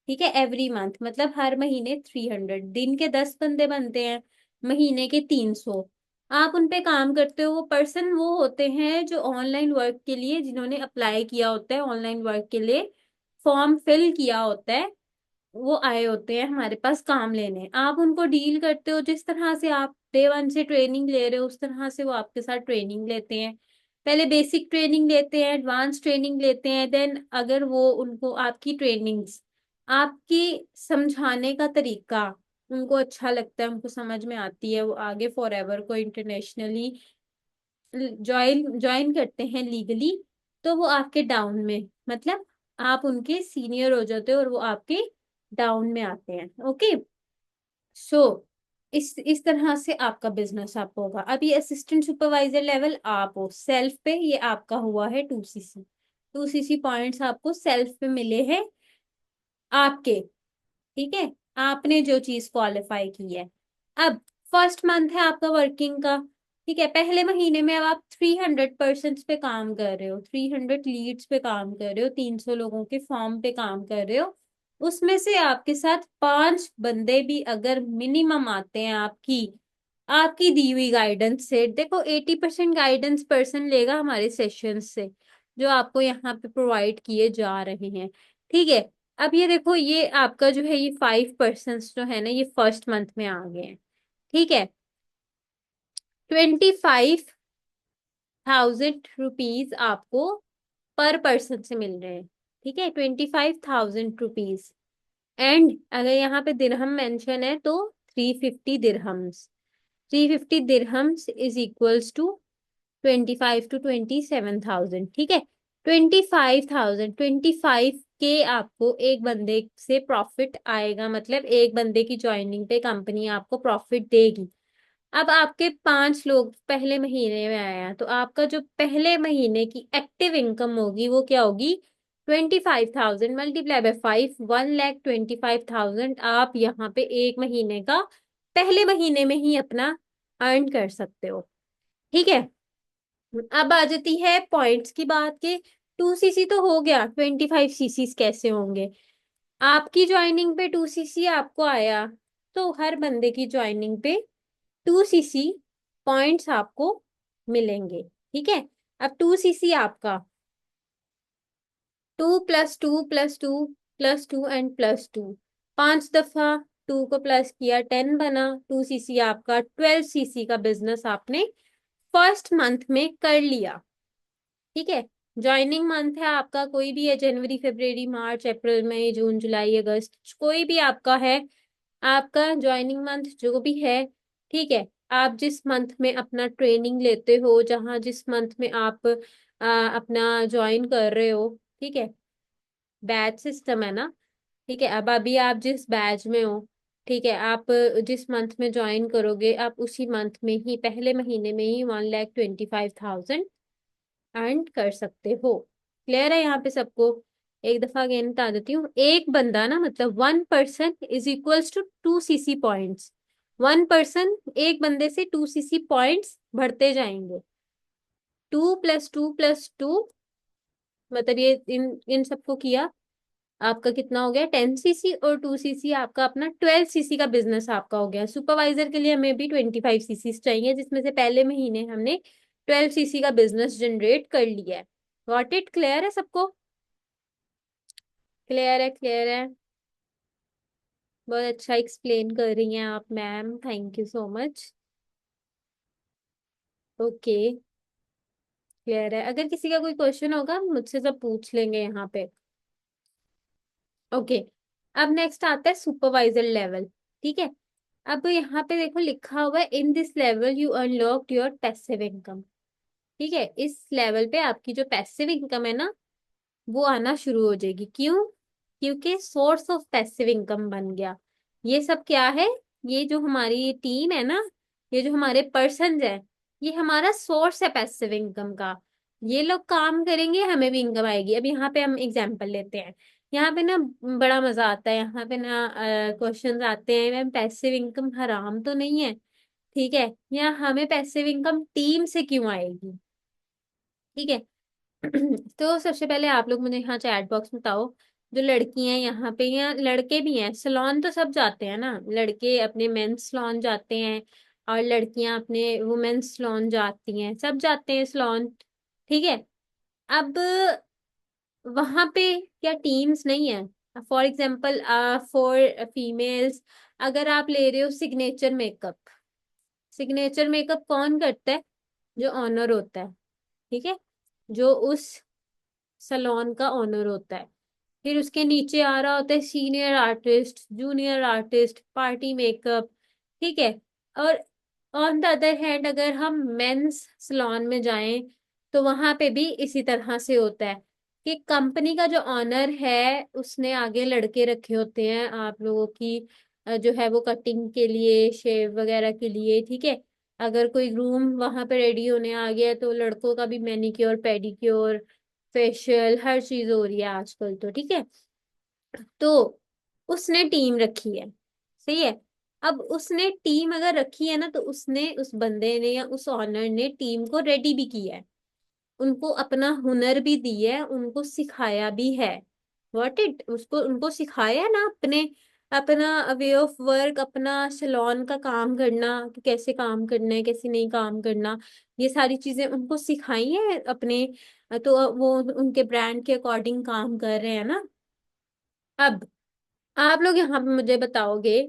ठीक है, एवरी मंथ मतलब हर महीने 300, दिन के 10 बंदे बनते हैं, महीने के 300। आप उन पे काम करते हो। वो पर्सन वो होते हैं जो ऑनलाइन वर्क के लिए, जिन्होंने अप्लाई किया होता है ऑनलाइन वर्क के लिए, फॉर्म फिल किया होता है, वो आए होते हैं हमारे पास काम लेने। आप उनको डील करते हो, जिस तरह से आप डे 1 से ट्रेनिंग ले रहे हो उस तरह से वो आपके साथ ट्रेनिंग लेते हैं। पहले बेसिक ट्रेनिंग लेते हैं, एडवांस ट्रेनिंग लेते हैं, देन अगर वो उनको आपकी ट्रेनिंग्स, आपकी समझाने का तरीका उनको अच्छा लगता है, उनको समझ में आती है, वो आगे फॉर एवर को इंटरनेशनली ज्वाइन ज्वाइन करते हैं लीगली, तो वो आपके डाउन में, मतलब आप उनके सीनियर हो जाते हो और वो आपके डाउन में आते हैं। ओके, सो इस तरह से आपका बिजनेस आप होगा। अब ये असिस्टेंट सुपरवाइजर लेवल आप हो सेल्फ पे, ये आपका हुआ है 2 सीसी। 2 सीसी पॉइंट्स आपको सेल्फ पे मिले हैं आपके। ठीक है, आपने जो चीज क्वालिफाई की है। अब फर्स्ट मंथ है आपका वर्किंग का। ठीक है, पहले महीने में अब आप 300 पर्सन पे काम कर रहे हो, 300 लीड्स पे काम कर रहे हो, 300 लोगों के फॉर्म पे काम कर रहे हो। उसमें से आपके साथ 5 बंदे भी अगर मिनिमम आते हैं आपकी आपकी दी हुई गाइडेंस से, देखो 80% गाइडेंस पर्सन लेगा हमारे सेशन से जो आपको यहाँ पे प्रोवाइड किए जा रहे हैं। ठीक है, अब ये देखो, ये आपका जो है, ये 5 पर्सन जो है ना, ये फर्स्ट मंथ में आ गए हैं। ठीक है, 25,000 रुपीज आपको पर पर्सन से मिल रहे हैं। ठीक है, 25,000 रुपीज। एंड अगर यहाँ पे दिरहम मेंशन है तो 350 dirhams. 350 dirhams is equals to 25 to 27,000। ठीक है, 25,000, 25 के आपको एक बंदे से प्रॉफिट आएगा, मतलब एक बंदे की ज्वाइनिंग पे कंपनी आपको प्रॉफिट देगी। अब आपके 5 लोग पहले महीने में आया तो आपका जो पहले महीने की एक्टिव इनकम होगी वो क्या होगी? 25,000 मल्टीप्लाई बाय 5, 1,25,000 आप यहाँ पे एक महीने का पहले महीने में ही अपना अर्न कर सकते हो। ठीक है, अब आ जाती है पॉइंट्स की बात के। 2 सीसी तो हो गया, 25 सीसी कैसे होंगे? आपकी ज्वाइनिंग पे 2 सीसी आपको आया तो हर बंदे की ज्वाइनिंग पे 2 सीसी पॉइंट्स आपको मिलेंगे। ठीक है, अब 2 सीसी आपका 2 + 2 + 2 + 2 एंड +2, 5 दफा टू को प्लस किया 10 बना, 2 cc आपका 12 cc का बिजनेस आपने फर्स्ट मंथ में कर लिया। ठीक है, ज्वाइनिंग मंथ है आपका कोई भी है, जनवरी फरवरी मार्च अप्रैल मई जून जुलाई अगस्त, कोई भी आपका है, आपका ज्वाइनिंग मंथ जो भी है। ठीक है, आप जिस मंथ में अपना ट्रेनिंग लेते हो, जहाँ जिस मंथ में आप अपना ज्वाइन कर रहे हो, ठीक है, बैच सिस्टम है ना। ठीक है, अब अभी आप जिस बैच में हो, ठीक है, आप जिस मंथ में ज्वाइन करोगे, आप उसी मंथ में ही पहले महीने में ही 1,25,000 अर्न कर सकते हो। क्लियर है यहाँ पे सबको? एक दफा अगेन बता देती हूँ, एक बंदा ना, मतलब 1 person is equals to 2 cc points. 1 person, एक बंदे से 2 cc पॉइंट्स बढ़ते जाएंगे। 2 + 2 + 2, मतलब ये इन इन सबको किया, आपका कितना हो गया 10 cc, और 2 cc आपका अपना 12 cc का बिजनेस आपका हो गया। सुपरवाइजर के लिए हमें भी 25 cc चाहिए, जिसमें से पहले महीने हमने 12 cc का बिजनेस जनरेट कर लिया है। Got it? क्लियर है सबको? क्लियर है, क्लियर है। बहुत अच्छा एक्सप्लेन कर रही हैं आप ma'am, thank you so much. Okay, clear है। अगर किसी का कोई क्वेश्चन होगा मुझसे सब पूछ लेंगे यहाँ पे। ओके, अब नेक्स्ट आता है सुपरवाइजर लेवल। ठीक है, अब यहाँ पे देखो लिखा हुआ है in this level you unlocked your passive income. ठीक है, इस लेवल पे आपकी जो पैसिव इनकम है ना, वो आना शुरू हो जाएगी। क्यों? क्योंकि सोर्स ऑफ पैसिव इनकम बन गया। ये सब क्या है? ये जो हमारी टीम है ना, ये जो हमारे पर्सन है, ये हमारा सोर्स है पैसिव इनकम का। ये लोग काम करेंगे, हमें भी इनकम आएगी। अब यहाँ पे हम एग्जांपल लेते हैं। यहाँ पे ना बड़ा मजा आता है, यहाँ पे ना क्वेश्चंस आते हैं, मैम पैसिव इनकम हराम तो नहीं है? ठीक है, या हमें पैसिव इनकम टीम से क्यों आएगी? ठीक है। तो सबसे पहले आप लोग मुझे यहाँ चैट बॉक्स में बताओ, जो लड़की हैं यहाँ पे या लड़के भी हैं, सलोन तो सब जाते हैं ना, लड़के अपने मेंस सलोन जाते हैं और लड़कियां अपने वुमेन्स सलोन जाती हैं, सब जाते हैं सलोन। ठीक है, अब वहां पे क्या टीम्स नहीं है? फॉर एग्जाम्पल फॉर फीमेल्स, अगर आप ले रहे हो सिग्नेचर मेकअप, सिग्नेचर मेकअप कौन करता है? जो ऑनर होता है। ठीक है, जो उस सलोन का ऑनर होता है। फिर उसके नीचे आ रहा होता है senior artist, junior artist, party makeup. ठीक है, और ऑन द अदर हैंड अगर हम मेंस सलोन में जाएं, तो वहां पे भी इसी तरह से होता है कि कंपनी का जो ऑनर है उसने आगे लड़के रखे होते हैं आप लोगों की जो है वो कटिंग के लिए, शेव वगैरह के लिए। ठीक है, अगर कोई ग्रूम वहां पे रेडी होने आ गया तो लड़कों का भी मैनिक्योर पेडिक्योर फेशियल हर चीज हो रही है आजकल तो। ठीक है, तो उसने टीम रखी है, सही है। अब उसने टीम अगर रखी है ना, तो उसने, उस बंदे ने या उस ऑनर ने टीम को रेडी भी किया है, उनको अपना हुनर भी दिया है, उनको सिखाया भी है। व्हाट इट, उसको उनको सिखाया है ना, अपने अपना वे ऑफ वर्क, अपना सैलून का काम करना, कि कैसे काम करना है कैसे नहीं काम करना, ये सारी चीजें उनको सिखाई है अपने। तो वो उनके ब्रांड के अकॉर्डिंग काम कर रहे हैं ना। अब आप लोग यहाँ पे मुझे बताओगे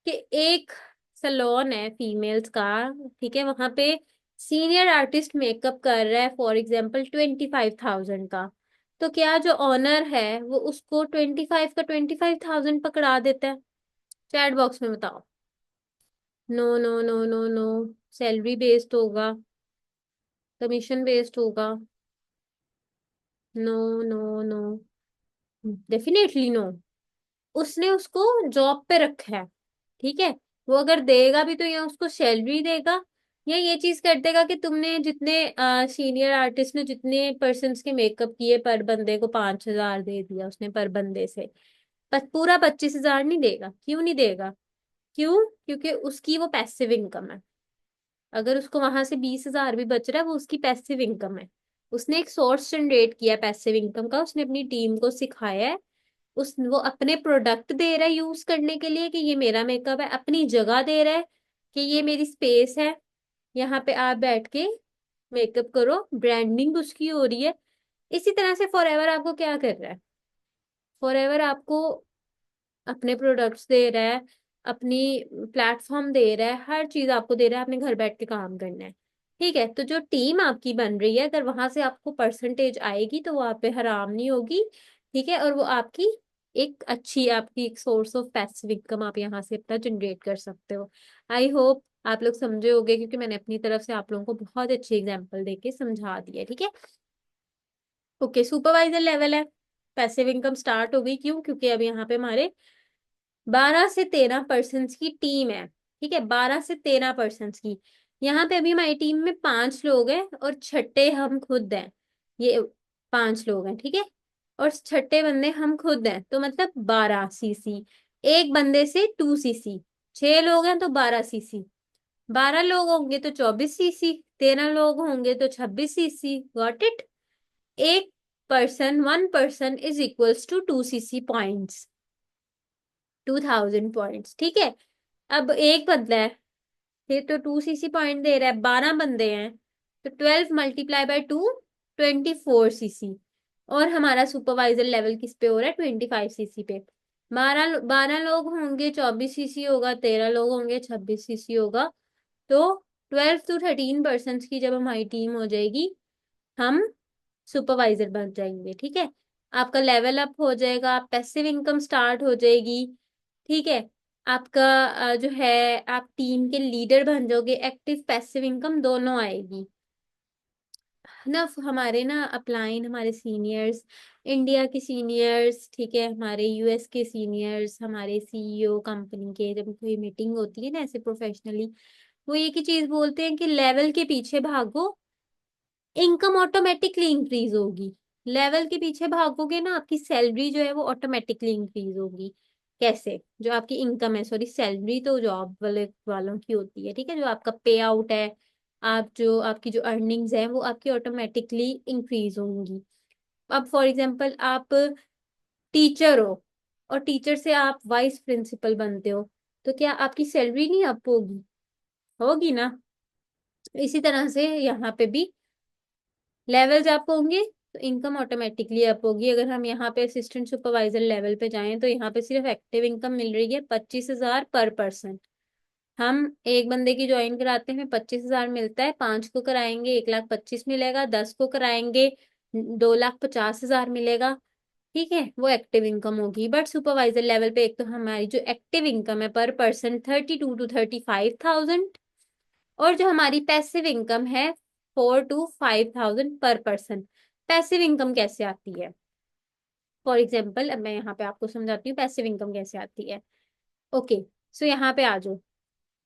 कि एक सैलून है फीमेल्स का, ठीक है, वहां पे सीनियर आर्टिस्ट मेकअप कर रहा है फॉर एग्जाम्पल 25,000 का, तो क्या जो ऑनर है वो उसको 25 का 25,000 पकड़ा देता है? चैट बॉक्स में बताओ। No no no no no, salary based होगा, कमीशन बेस्ड होगा। No no no, definitely no. उसने उसको जॉब पे रखा है। ठीक है, वो अगर देगा भी तो या उसको सैलरी देगा, या ये चीज कर देगा कि तुमने जितने सीनियर आर्टिस्ट ने जितने पर्सन्स के मेकअप किए, पर बंदे को 5,000 दे दिया उसने पर बंदे से, पर पूरा 25,000 नहीं देगा। क्यों नहीं देगा? क्यों? क्योंकि उसकी वो पैसिव इनकम है। अगर उसको वहां से 20,000 भी बच रहा है, वो उसकी पैसिव इनकम है। उसने एक सोर्स जनरेट किया पैसिव इनकम का, उसने अपनी टीम को सिखाया है, उस वो अपने प्रोडक्ट दे रहा है यूज करने के लिए कि ये मेरा मेकअप है, अपनी जगह दे रहा है कि ये मेरी स्पेस है, यहाँ पे आप बैठ के मेकअप करो, ब्रांडिंग उसकी हो रही है। इसी तरह से फॉरएवर आपको क्या कर रहा है? फॉरएवर आपको अपने प्रोडक्ट्स दे रहा है, अपनी प्लेटफॉर्म दे रहा है, हर चीज आपको दे रहा है, आपने घर बैठ के काम करना है। ठीक है, तो जो टीम आपकी बन रही है, अगर वहां से आपको परसेंटेज आएगी तो वहां पे हराम नहीं होगी। ठीक है, और वो आपकी एक अच्छी आपकी एक सोर्स ऑफ पैसिव इनकम आप यहाँ से अपना जनरेट कर सकते हो। आई होप आप लोग समझे होगे, क्योंकि मैंने अपनी तरफ से आप लोगों को बहुत अच्छी एग्जाम्पल देके समझा दिया। ठीक है, ओके, सुपरवाइजर लेवल है, पैसिव इनकम स्टार्ट हो गई। क्यों? क्योंकि अब यहाँ पे हमारे 12 से 13% की टीम है। ठीक है, 12 से 13% की। यहाँ पे अभी हमारी टीम में 5 लोग हैं और छठे हम खुद हैं। ये 5 लोग हैं, ठीक है, और छठे बंदे हम खुद हैं, तो मतलब 12 सीसी। एक बंदे से 2 सीसी। 6 लोग हैं तो 12 सीसी। 12 लोग होंगे तो 24 सीसी। 13 लोग होंगे तो 26 सीसी। Got it? एक person, 1 person is equals to 2 CC points, 2000 points. ठीक है, अब एक बंदा है, फिर तो 2 सीसी पॉइंट दे रहा है, 12 बंदे हैं तो 12 × 2 24 सीसी। और हमारा सुपरवाइजर लेवल किस पे हो रहा है? 25 सीसी पे। 12 लोग होंगे 24 सीसी होगा, 13 लोग होंगे 26 सीसी होगा। तो 12 to 13% की जब हमारी टीम हो जाएगी, हम सुपरवाइजर बन जाएंगे। ठीक है, आपका लेवल अप हो जाएगा, पैसिव इनकम स्टार्ट हो जाएगी। ठीक है, आपका जो है, आप टीम के लीडर बन जाओगे, एक्टिव पैसिव इनकम दोनों आएगी ना। हमारे ना अपलाइन, हमारे सीनियर्स, इंडिया के सीनियर्स, ठीक है, हमारे यूएस के सीनियर्स, हमारे सीईओ कंपनी के, जब कोई मीटिंग होती है ना ऐसे प्रोफेशनली, वो एक ही चीज बोलते हैं कि लेवल के पीछे भागो, इनकम ऑटोमेटिकली इंक्रीज होगी। लेवल के पीछे भागोगे ना, आपकी सैलरी जो है वो ऑटोमेटिकली इंक्रीज होगी। कैसे? जो आपकी इनकम है, सॉरी सैलरी तो जॉब वाले वालों की होती है, ठीक है, जो आपका पे आउट है, आप जो आपकी जो अर्निंग्स है वो आपकी ऑटोमेटिकली इंक्रीज होंगी। अब फॉर एग्जाम्पल आप टीचर हो, और टीचर से आप वाइस प्रिंसिपल बनते हो, तो क्या आपकी सैलरी नहीं अप होगी? होगी ना। इसी तरह से यहाँ पे भी लेवल्स अप होंगे तो इनकम ऑटोमेटिकली अप होगी। अगर हम यहाँ पे असिस्टेंट सुपरवाइजर लेवल पे जाएं तो यहाँ पे सिर्फ एक्टिव इनकम मिल रही है 25,000 पर पर्सन। हम एक बंदे की ज्वाइन कराते हैं, 25,000 मिलता है। 5 को कराएंगे 1,25,000 मिलेगा। 10 को कराएंगे 2,50,000 मिलेगा। ठीक है, वो एक्टिव इनकम होगी। बट सुपरवाइजर लेवल पे एक तो हमारी जो एक्टिव इनकम है पर पर्सन 32 to 35,000, और जो हमारी पैसिव इनकम है 4 to 5,000 पर पर्सन। पैसिव इनकम कैसे आती है? फॉर एग्जाम्पल, अब मैं यहाँ पे आपको समझाती हूँ पैसिव इनकम कैसे आती है। ओके, सो यहाँ पे आ जाओ,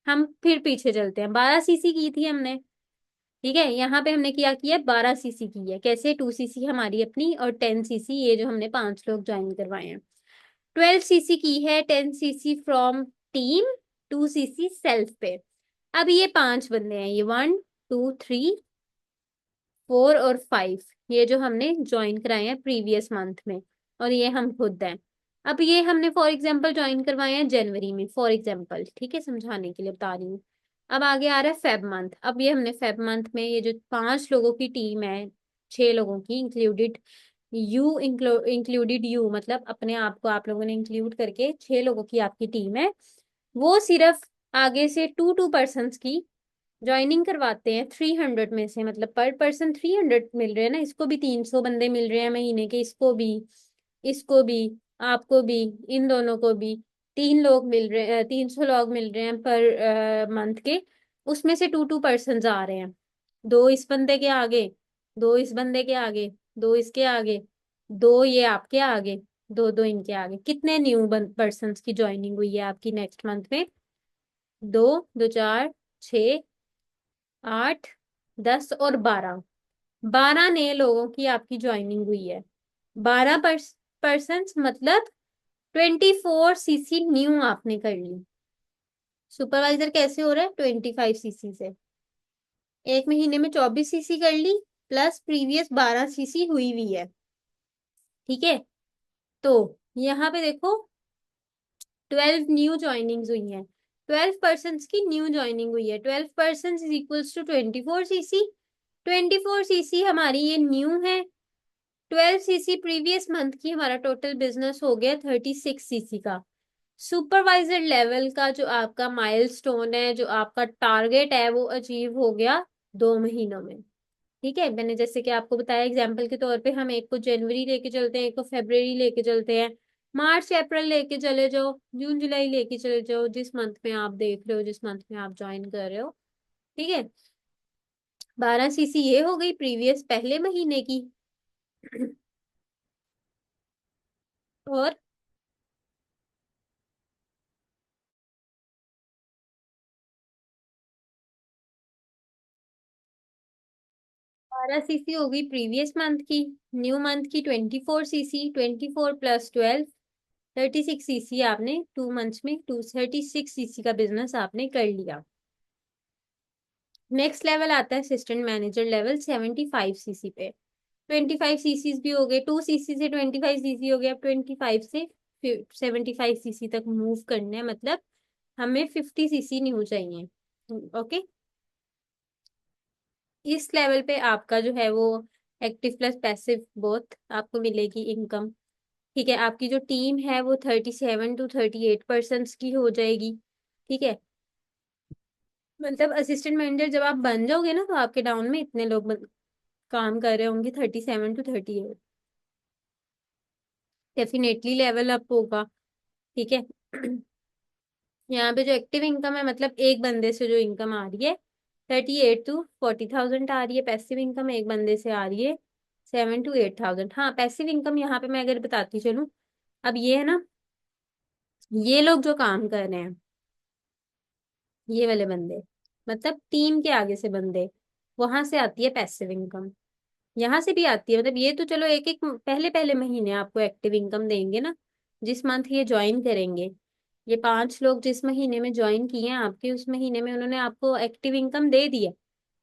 हम फिर पीछे चलते हैं। 12 सीसी की थी हमने, ठीक है, यहाँ पे हमने क्या किया? 12 सीसी की है। कैसे? 2 सीसी हमारी अपनी और 10 सीसी ये जो हमने 5 लोग ज्वाइन करवाए हैं। 12 सीसी की है, 10 CC from team, 2 CC self पे। अब ये 5 बंदे हैं, ये 1, 2, 3, 4 और 5, ये जो हमने ज्वाइन कराए हैं प्रीवियस मंथ में, और ये हम खुद हैं। अब ये हमने फॉर एग्जाम्पल ज्वाइन करवाए हैं जनवरी में, फॉर एग्जाम्पल, ठीक है, समझाने के लिए बता रही हूँ। अब आगे आ रहा है फेब मंथ। अब ये हमने फेब मंथ में, ये जो 5 लोगों की टीम है, 6 लोगों की इंक्लूडेड यू, इंक्लूडेड यू, मतलब अपने आप को आप लोगों ने इंक्लूड करके 6 लोगों की आपकी टीम है। वो सिर्फ आगे से 2 की ज्वाइनिंग करवाते हैं 300 में से, मतलब पर पर्सन 300 मिल रहे हैं ना। इसको भी 300 बंदे मिल रहे हैं महीने के, इसको भी, इसको भी, आपको भी, इन दोनों को भी 3 लोग मिल रहे हैं, 300 लोग मिल रहे हैं पर मंथ के। उसमें से 2 पर्सन आ रहे हैं, 2 इस बंदे के आगे, 2 इस बंदे के आगे, 2 इसके आगे, 2 ये आपके आगे, 2 2 इनके आगे। कितने न्यू पर्सन की ज्वाइनिंग हुई है आपकी नेक्स्ट मंथ में? 2 2 4 6 8 10 और 12। 12 नए लोगों की आपकी ज्वाइनिंग हुई है। 12 पर्सन मतलब 24 सीसी न्यू आपने कर ली। सुपरवाइजर कैसे हो रहा है? 25 सीसी से। एक महीने में 24 सीसी कर ली, प्लस प्रीवियस 12 सीसी हुई हुई है। ठीक है, तो यहाँ पे देखो 12 न्यू ज्वाइनिंग्स हुई हैं। 12 पर्सन की न्यू ज्वाइनिंग हुई है। 12 person is equals to 24 CC. 24 CC हमारी ये न्यू है। 12 सीसी प्रीवियस मंथ की, हमारा टोटल बिजनेस हो गया 36 सीसी का। सुपरवाइजर लेवल का जो आपका माइलस्टोन है, जो आपका टारगेट है, वो अचीव हो गया 2 महीनों में। ठीक है, मैंने जैसे कि आपको बताया एग्जाम्पल के तौर पे, हम एक को जनवरी लेके चलते हैं, एक को फेब्रवरी लेके चलते हैं, मार्च अप्रैल लेके चले जाओ, जून जुलाई लेके चले जाओ, जिस मंथ में आप देख रहे हो, जिस मंथ में आप ज्वाइन कर रहे हो। ठीक है, 12 सीसी ये हो गई प्रीवियस पहले महीने की। और 12 सीसी हो गई प्रीवियस मंथ की। न्यू मंथ की 24 सीसी, 24 + 12, 36 सीसी आपने 2 मंथ्स में, 36 सीसी का बिजनेस आपने कर लिया। नेक्स्ट लेवल आता है असिस्टेंट मैनेजर लेवल 75 सीसी पे। 25 सीसी भी हो गए, 2 सीसी से 25 सीसी हो गया, अब 25 से 75 सीसी तक मूव करना है, मतलब हमें 50 सीसी न्यू चाहिए। ओके, इस लेवल पे आपका जो है वो एक्टिव प्लस पैसिव बोथ आपको मिलेगी इनकम। ठीक है, आपकी जो टीम है वो 37 to 38 पर्सन की हो जाएगी। ठीक है, मतलब असिस्टेंट मैनेजर जब आप बन जाओगे ना, तो आपके डाउन में इतने लोग काम कर रहे होंगे, 37 to 38। डेफिनेटली लेवल अप होगा। ठीक है। यहाँ पे जो एक्टिव इनकम है, मतलब एक बंदे से जो इनकम आ रही है 38 to 40,000 आ रही है। पैसिव इनकम एक बंदे से आ रही है 7 to 8,000। हाँ, पैसिव इनकम यहाँ पे मैं अगर बताती चलूँ, अब ये है ना, ये लोग जो काम कर रहे हैं, ये वाले बंदे, मतलब टीम के आगे से बंदे, वहां से आती है पैसिव इनकम। यहाँ से भी आती है, मतलब ये तो चलो एक एक पहले पहले महीने आपको एक्टिव इनकम देंगे ना, जिस मंथ ये ज्वाइन करेंगे। ये 5 लोग जिस महीने में ज्वाइन किए हैं आपके, उस महीने में उन्होंने आपको एक्टिव इनकम दे दी है।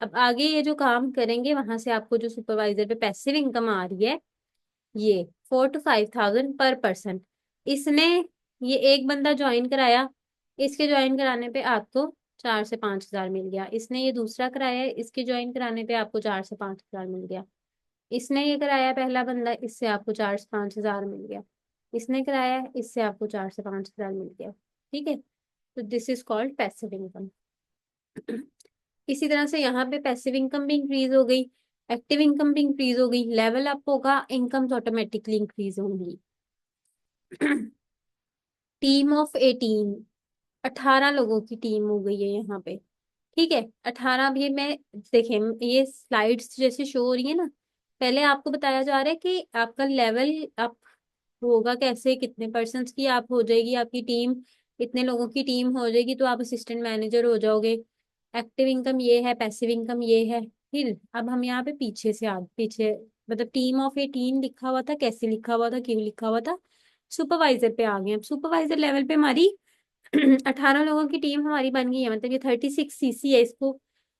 अब आगे ये जो काम करेंगे, वहां से आपको जो सुपरवाइजर पे पैसिव इनकम आ रही है, ये 4 to 5,000 पर पर्सन। इसने, ये एक बंदा ज्वाइन कराया, इसके ज्वाइन कराने पे आपको 4 से 5 हजार मिल गया। इसने ये दूसरा कराया है, इसके ज्वाइन कराने पे आपको 4 से 5 हजार मिल गया। इसने ये कराया पहला बंदा, इससे आपको 4 से 5 हजार मिल गया। इसने कराया, इससे आपको 4 से 5 हजार मिल गया। ठीक है, तो this is called passive income. इसी तरह से यहाँ पे पैसिव इनकम भी इंक्रीज हो गई, एक्टिव इनकम भी इंक्रीज हो गई, लेवल अप होगा, इनकम ऑटोमेटिकली इंक्रीज होंगी। टीम ऑफ 18, 18 लोगों की टीम हो गई है यहाँ पे। ठीक है, 18 भी मैं, देखें ये स्लाइड्स जैसे शो हो रही है ना, पहले आपको बताया जा रहा है कि आपका लेवल अप होगा कैसे, कितने पर्सन्स की आप हो जाएगी आपकी टीम, इतने लोगों की टीम हो जाएगी तो आप असिस्टेंट मैनेजर हो जाओगे। एक्टिव इनकम ये है, पैसिव इनकम ये है। फिर अब हम यहाँ पे पीछे से आगे पीछे, मतलब टीम ऑफ 18 लिखा हुआ था, कैसे लिखा हुआ था, क्यों लिखा हुआ था, सुपरवाइजर पे आ गए। अब सुपरवाइजर लेवल पे हमारी 18 लोगों की टीम हमारी बन गई है, मतलब ये 36 सीसी है इसको।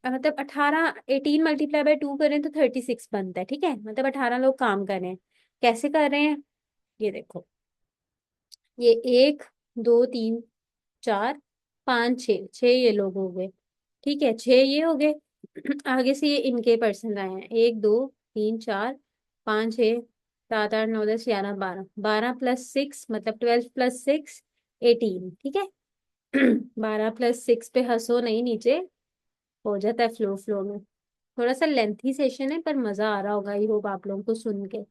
मतलब 18 18 × 2 करें तो 36 बनता है। ठीक है, मतलब 18 लोग काम कर रहे हैं। कैसे कर रहे हैं, ये देखो, ये 1 2 3 4 5 6 ये लोग हो गए। ठीक है, 6 ये हो गए। आगे से ये इनके पर्सन आए हैं, 1 2 3 4 5 6 7 8 9 10 11 12, 12 + 6 मतलब 12 + 6 18। ठीक है। 12 + 6 पे हंसो नहीं, नीचे हो जाता है फ्लो फ्लो में। थोड़ा सा लेंथी सेशन है, पर मजा आ रहा होगा, आई होप आप लोगों को सुन के।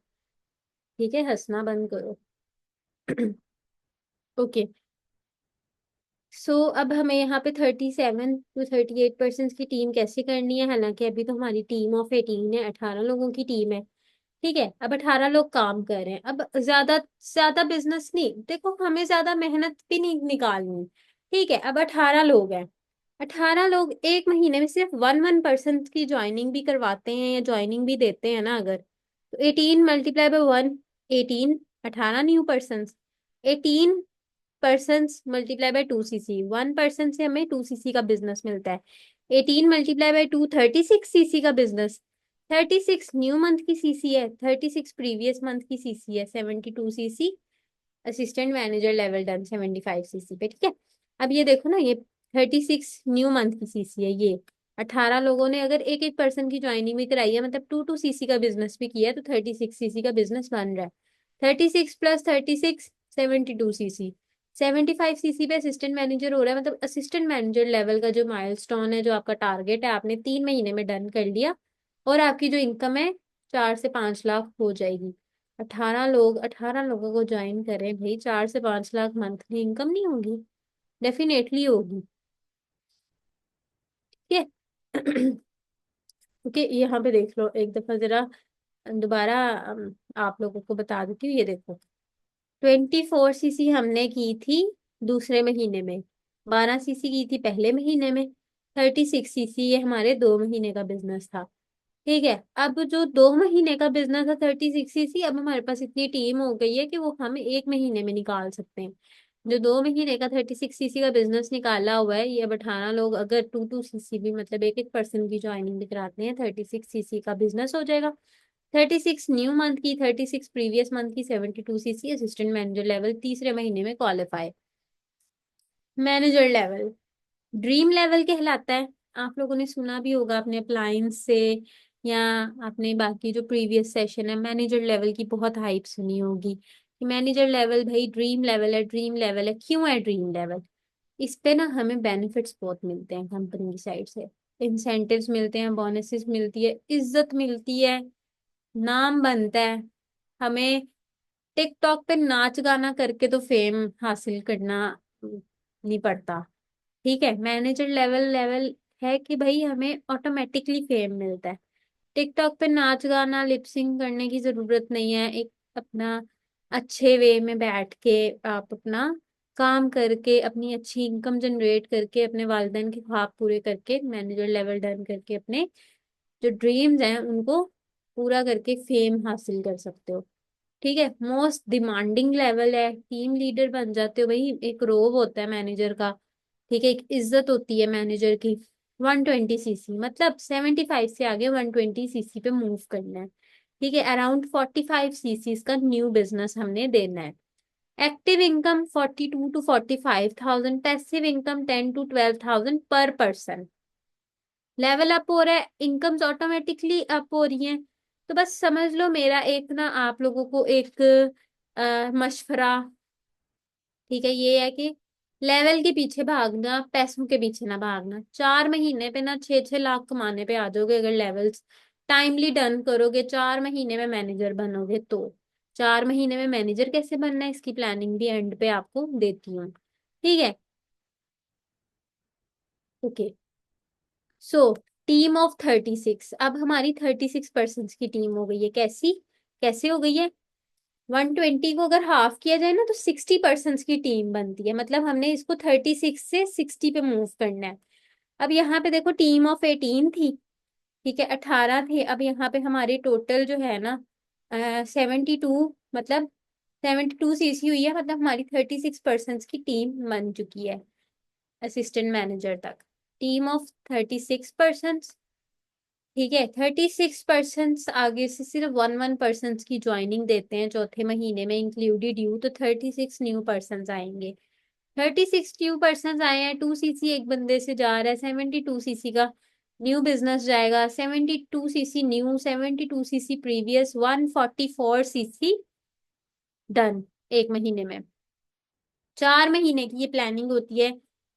ठीक है, हंसना बंद करो। ओके, सो अब हमें यहाँ पे 37 to 38 पर्सन की टीम कैसे करनी है, हालांकि अभी तो हमारी टीम ऑफ 18 है, 18 लोगों की टीम है। ठीक है, अब 18 लोग काम कर रहे हैं। अब ज्यादा ज्यादा बिजनेस नहीं, देखो हमें ज्यादा मेहनत भी नहीं निकालनी। ठीक है, अब 18 लोग हैं, 18 लोग एक महीने में सिर्फ वन वन पर्सन की ज्वाइनिंग भी करवाते हैं, या ज्वाइनिंग भी देते हैं ना अगर, तो 18 × 1 18, 18 new person. 18 person × 2 CC, 1 person से हमें 2 सीसी का बिजनेस मिलता है। 18 × 2 36 सीसी का बिजनेस। 36 न्यू मंथ की सीसी है, 36 प्रीवियस मंथ की सीसी है, 72 CC assistant manager level done 75 CC पे। ठीक है, अब ये देखो ना, ये 36 न्यू मंथ की सीसी है। ये 18 लोगों ने अगर एक एक पर्सन की ज्वाइनिंग भी कराई है, मतलब 2 2 सीसी का बिजनेस भी किया है, तो 36 सीसी का बिजनेस बन रहा है। 36 + 36 72 सीसी। 75 सीसी पे असिस्टेंट मैनेजर हो रहा है, मतलब असिस्टेंट मैनेजर लेवल का जो माइलस्टोन है, जो आपका टारगेट है, आपने 3 महीने में डन कर लिया, और आपकी जो इनकम है 4 से 5 लाख हो जाएगी। 18 लोगों को ज्वाइन करें भाई, 4 से 5 लाख मंथली इनकम नहीं होगी? डेफिनेटली होगी। ठीक है। ओके, यहाँ पे देख लो एक दफा जरा, दोबारा आप लोगों को बता देती हूँ। ये देखो, 24 सीसी हमने की थी दूसरे महीने में, 12 सीसी की थी पहले महीने में, 36 सीसी ये हमारे 2 महीने का बिजनेस था। ठीक है, अब जो 2 महीने का बिजनेस है 36 सीसी, अब हमारे पास इतनी टीम हो गई है कि वो हम 1 महीने में निकाल सकते हैं। जो 2 महीने का 36 सीसी का बिजनेस निकाला हुआ है, ये अब 18 लोग अगर 2 2 सीसी भी, मतलब एक एक पर्सन की ज्वाइनिंग भी कराते हैं, 36 सीसी का बिजनेस हो जाएगा। 36 न्यू मंथ की, 36 प्रीवियस मंथ की, 72 सीसी असिस्टेंट मैनेजर लेवल तीसरे महीने में qualify. Manager level dream level कहलाता है। आप लोगों ने सुना भी होगा अपने अप्लायंस से, या आपने बाकी जो प्रीवियस सेशन है, मैनेजर लेवल की बहुत हाइप सुनी होगी कि मैनेजर लेवल भाई ड्रीम लेवल है, ड्रीम लेवल है। क्यों है ड्रीम लेवल? इस पे ना हमें बेनिफिट्स बहुत मिलते हैं कंपनी की साइड से, इंसेंटिव्स मिलते हैं, बोनसेस मिलती है, इज्जत मिलती है, नाम बनता है। हमें टिकटॉक पे नाच गाना करके तो फेम हासिल करना नहीं पड़ता। ठीक है, मैनेजर लेवल लेवल है कि भाई हमें ऑटोमेटिकली फेम मिलता है। टिकटॉक पे नाच गाना लिपसिंग करने की जरूरत नहीं है। एक अपना अच्छे वे में बैठ के आप अपना काम करके अपनी अच्छी इनकम जनरेट करके अपने वालिदैन के ख्वाब पूरे करके मैनेजर लेवल डन करके अपने जो ड्रीम्स हैं उनको पूरा करके फेम हासिल कर सकते हो। ठीक है, मोस्ट डिमांडिंग लेवल है, टीम लीडर बन जाते हो भाई, एक रोब होता है मैनेजर का। ठीक है, एक इज्जत होती है मैनेजर की। 120 सीसी मतलब 75 से आगे 120 सीसी पे मूव करना है। ठीक है, अराउंड 45 सीसी का न्यू बिजनेस हमने देना है। Active income 42 to 45,000, passive income 10 to 12,000 पर पर्सन। लेवल अप हो रहा है, इनकम्स ऑटोमेटिकली अप हो रही हैं। तो बस समझ लो मेरा एक ना आप लोगों को एक मशवरा, ठीक है, ये है कि लेवल के पीछे भागना, पैसों के पीछे ना भागना। 4 महीने पे ना 6 6 लाख कमाने पे आ जाओगे अगर लेवल्स टाइमली डन करोगे। 4 महीने में मैनेजर बनोगे तो 4 महीने में मैनेजर कैसे बनना है इसकी प्लानिंग भी एंड पे आपको देती हूँ। ठीक है, ओके। सो टीम ऑफ 36, अब हमारी 36 पर्सन की टीम हो गई है। कैसी, कैसे हो गई है? 120 को अगर हाफ किया जाए ना तो 60 पर्सन की टीम बनती है, मतलब हमने इसको 36 से 60 पे मूव करना है। अब यहाँ पे देखो, टीम ऑफ 18 थी, ठीक है, 18 थे। अब यहाँ पे हमारी टोटल जो है ना 72, मतलब 72 सीसी हुई है, मतलब हमारी 36 पर्सन की टीम बन चुकी है असिस्टेंट मैनेजर तक। Team of 36 person. ठीक है, 36 पर्सन आगे से सिर्फ 1 1 पर्सन की ज्वाइनिंग देते हैं चौथे महीने में इंक्लूडेड यू, तो 36 न्यू पर्सन आएंगे। 36 न्यू पर्सन आए हैं, 2 सीसी एक बंदे से जा रहा है, 72 सीसी का न्यू बिजनेस जाएगा। 72 CC new, 72 CC previous, 144 CC done 1 महीने में। 4 महीने की ये प्लानिंग होती है।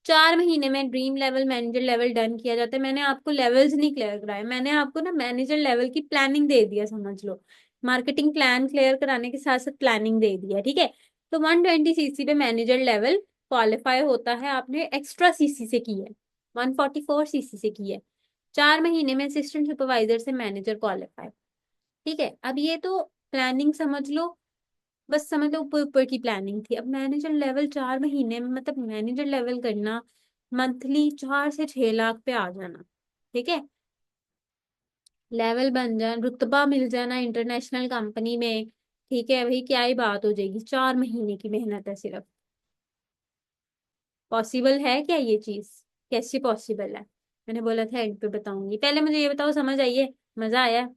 4 महीने में dream level manager level done किया जाता है। मैंने आपको लेवल्स नहीं क्लियर कराए, मैंने आपको ना मैनेजर लेवल की प्लानिंग दे दिया, समझ लो। मार्केटिंग प्लान क्लियर कराने के साथ साथ प्लानिंग दे दिया। ठीक है, तो 120 सीसी पे मैनेजर लेवल क्वालिफाई होता है, आपने एक्स्ट्रा सीसी से की है, 144 सीसी से की है। 4 महीने में असिस्टेंट सुपरवाइजर से मैनेजर क्वालिफाई। ठीक है, अब ये तो प्लानिंग समझ लो, बस समझ लो ऊपर ऊपर की प्लानिंग थी। अब मैनेजर लेवल 4 महीने में, मतलब मैनेजर लेवल करना, मंथली 4 से 6 लाख पे आ जाना। ठीक है, लेवल बन जाए, रुतबा मिल जाना इंटरनेशनल कंपनी में। ठीक है भाई, क्या ही बात हो जाएगी, 4 महीने की मेहनत है सिर्फ। पॉसिबल है क्या ये चीज? कैसी पॉसिबल है? मैंने बोला था एंड पे बताऊंगी, पहले मुझे ये बताओ, समझ आइए? मजा आया?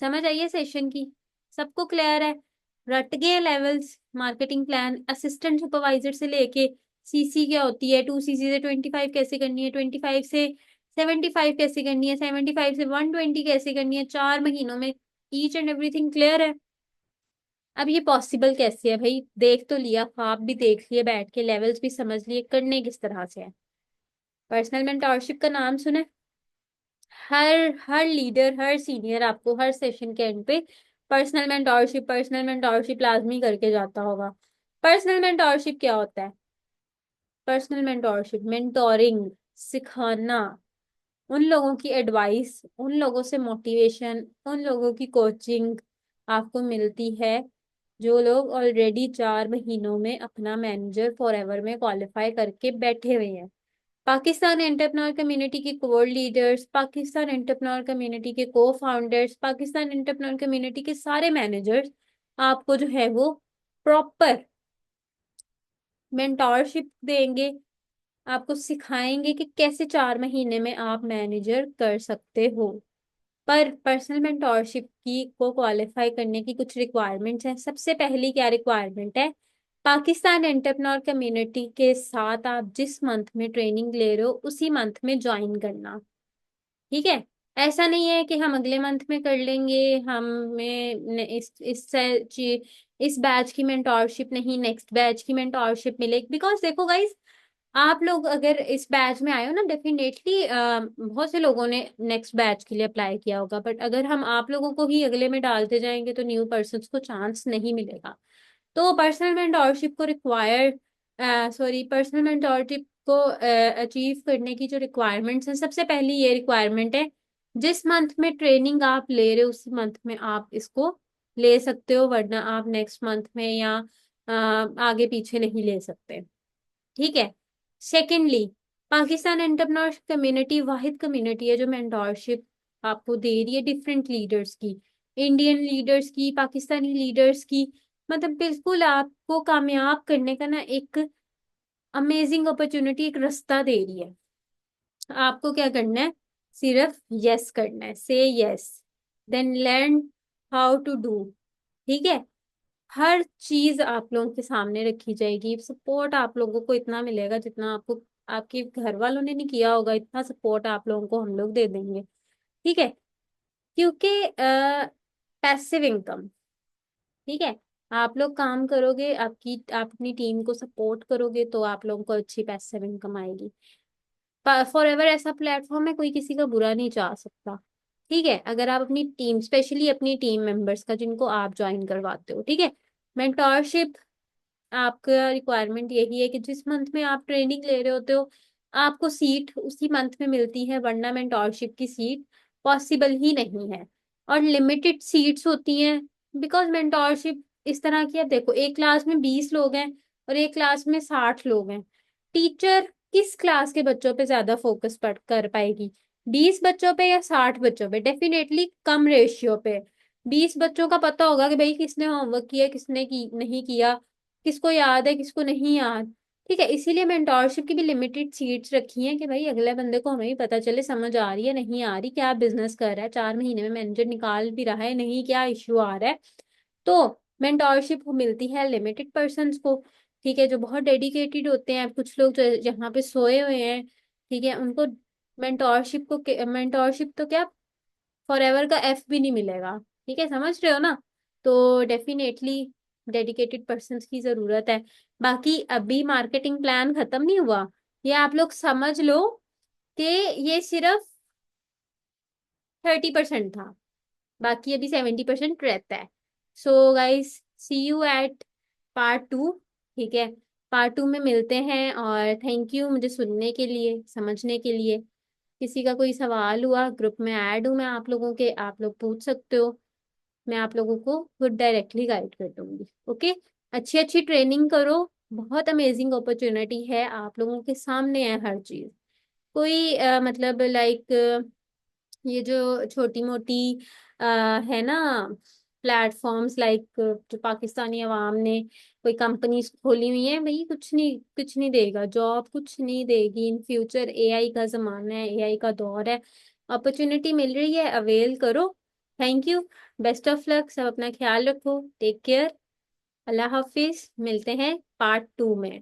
समझ आई है सेशन की? सबको क्लियर है? रट गए levels? Marketing plan assistant supervisor से लेके सीसी क्या होती है, 2 सीसी से 25 कैसे करनी है, 25 से 75 कैसे करनी है, 75 से 120 कैसे करनी है, 4 महीनों में ईच एंड एवरीथिंग क्लियर है? अब ये पॉसिबल कैसे है भाई? देख तो लिया, ख्वाब भी देख लिए, बैठ के लेवल्स भी समझ लिए, करने किस तरह से है। पर्सनल मेंटोरशिप का नाम सुना है? हर लीडर, हर सीनियर आपको हर सेशन के एंड पे पर्सनल मेंटोरशिप लाजमी करके जाता होगा। पर्सनल मेंटोरशिप क्या होता है? पर्सनल मेंटोरशिप, मेंटोरिंग, सिखाना, उन लोगों की एडवाइस, उन लोगों से मोटिवेशन, उन लोगों की कोचिंग आपको मिलती है जो लोग ऑलरेडी 4 महीनों में अपना मैनेजर फॉर एवर में क्वालिफाई करके बैठे हुए हैं। पाकिस्तान एंटरप्रेन्योर कम्युनिटी के core leaders, Pakistan entrepreneur community के को फाउंडर्स, पाकिस्तान एंटरप्रेन्योर कम्युनिटी के सारे मैनेजर्स आपको जो है वो प्रॉपर मेंटोरशिप देंगे, आपको सिखाएंगे कि कैसे 4 महीने में आप मैनेजर कर सकते हो। पर पर्सनल मेंटोरशिप की को क्वालिफाई करने की कुछ रिक्वायरमेंट्स हैं। सबसे पहली क्या रिक्वायरमेंट है? पाकिस्तान एंटरप्रेन्योर कम्युनिटी के साथ आप जिस मंथ में ट्रेनिंग ले रहे हो उसी मंथ में ज्वाइन करना। ठीक है? ऐसा नहीं है कि हम अगले मंथ में कर लेंगे, हमें इस बैच की मेंटोरशिप नहीं, नेक्स्ट बैच की मेंटोरशिप मिलेगी। बिकॉज देखो गाइस, आप लोग अगर इस बैच में आए हो ना, डेफिनेटली बहुत से लोगों ने नेक्स्ट बैच के लिए अप्लाई किया होगा, बट अगर हम आप लोगों को ही अगले में डालते जाएंगे तो न्यू पर्सन को चांस नहीं मिलेगा। तो पर्सनल मेंटोरशिप को पर्सनल मेंटोरशिप को अचीव करने की जो रिक्वायरमेंट्स हैं, सबसे पहली ये रिक्वायरमेंट है, जिस मंथ में ट्रेनिंग आप ले रहे हो उसी मंथ में आप इसको ले सकते हो, वरना आप नेक्स्ट मंथ में या आगे पीछे नहीं ले सकते। ठीक है? सेकेंडली, पाकिस्तान एंटरप्रेन्योर कम्युनिटी वाहिद कम्युनिटी है जो मेंटोरशिप आपको दे रही है डिफरेंट लीडर्स की, इंडियन लीडर्स की, पाकिस्तानी लीडर्स की। मतलब बिल्कुल आपको कामयाब करने का ना एक अमेजिंग अपॉर्चुनिटी, एक रास्ता दे रही है। आपको क्या करना है? सिर्फ यस करना है, say yes, then learn how to do. ठीक है? हर चीज आप लोगों के सामने रखी जाएगी, सपोर्ट आप लोगों को इतना मिलेगा जितना आपको आपके घर वालों ने नहीं किया होगा, इतना सपोर्ट आप लोगों को हम लोग दे देंगे। ठीक है? क्योंकि पैसिव इनकम, ठीक है, आप लोग काम करोगे, आप अपनी टीम को सपोर्ट करोगे तो आप लोगों को अच्छी पैसिव इनकम आएगी। फॉर एवर ऐसा प्लेटफॉर्म है, कोई किसी का बुरा नहीं चाह सकता। ठीक है? अगर आप अपनी टीम, स्पेशली अपनी टीम मेंबर्स का जिनको आप ज्वाइन करवाते हो, ठीक है, मेंटोरशिप आपका रिक्वायरमेंट यही है कि जिस मंथ में आप ट्रेनिंग ले रहे होते हो आपको सीट उसी मंथ में मिलती है, वरना मेंटोरशिप की सीट पॉसिबल ही नहीं है, और लिमिटेड सीट्स होती हैं। बिकॉज मेंटोरशिप इस तरह की है, देखो एक क्लास में 20 लोग हैं और एक क्लास में 60 लोग हैं। टीचर किस क्लास के बच्चों पे ज्यादा फोकस कर पाएगी? 20 बच्चों पे या 60 बच्चों पे? डेफिनेटली कम रेशियो पे। 20 बच्चों का पता होगा कि भाई किसने होमवर्क किया, किसने की नहीं किया, किसको याद है, किसको नहीं याद। ठीक है? इसीलिए मेंटोरशिप की भी लिमिटेड सीट्स रखी हैं कि भाई अगले बंदे को हमें भी पता चले, समझ आ रही है नहीं आ रही, क्या बिजनेस कर रहा है, 4 महीने में मैनेजर निकाल भी रहा है नहीं, क्या इश्यू आ रहा है। तो मेंटोरशिप मिलती है लिमिटेड पर्सन्स को। ठीक है? जो बहुत डेडिकेटेड होते हैं, कुछ लोग जो यहाँ पे सोए हुए हैं, ठीक है, उनको मेंटोरशिप तो क्या, फॉर एवर का एफ भी नहीं मिलेगा। ठीक है? समझ रहे हो ना? तो डेफिनेटली डेडिकेटेड पर्सन्स की जरूरत है। बाकी अभी मार्केटिंग प्लान खत्म नहीं हुआ, ये आप लोग समझ लो कि ये सिर्फ 30% था, बाकी अभी 70% रहता है। So guys, see you at part 2। ठीक है? पार्ट 2 में मिलते हैं, और थैंक यू मुझे सुनने के लिए, समझने के लिए। किसी का कोई सवाल हुआ, ग्रुप में ऐड हूँ मैं आप लोगों के, आप लोग पूछ सकते हो, मैं आप लोगों को खुद डायरेक्टली गाइड कर दूंगी। ओके? अच्छी अच्छी ट्रेनिंग करो, बहुत अमेजिंग अपॉर्चुनिटी है, आप लोगों के सामने है हर चीज। कोई मतलब लाइक ये जो छोटी मोटी है ना प्लेटफॉर्म्स, लाइक जो पाकिस्तानी अवाम ने कोई कंपनीज खोली हुई है, भाई कुछ नहीं देगा, जॉब कुछ नहीं देगी इन फ्यूचर। एआई का जमाना है, एआई का दौर है, अपॉर्चुनिटी मिल रही है, अवेल करो। Thank you, best of luck, सब अपना ख्याल रखो, टेक केयर, अल्लाह हाफिज, मिलते हैं पार्ट 2 में।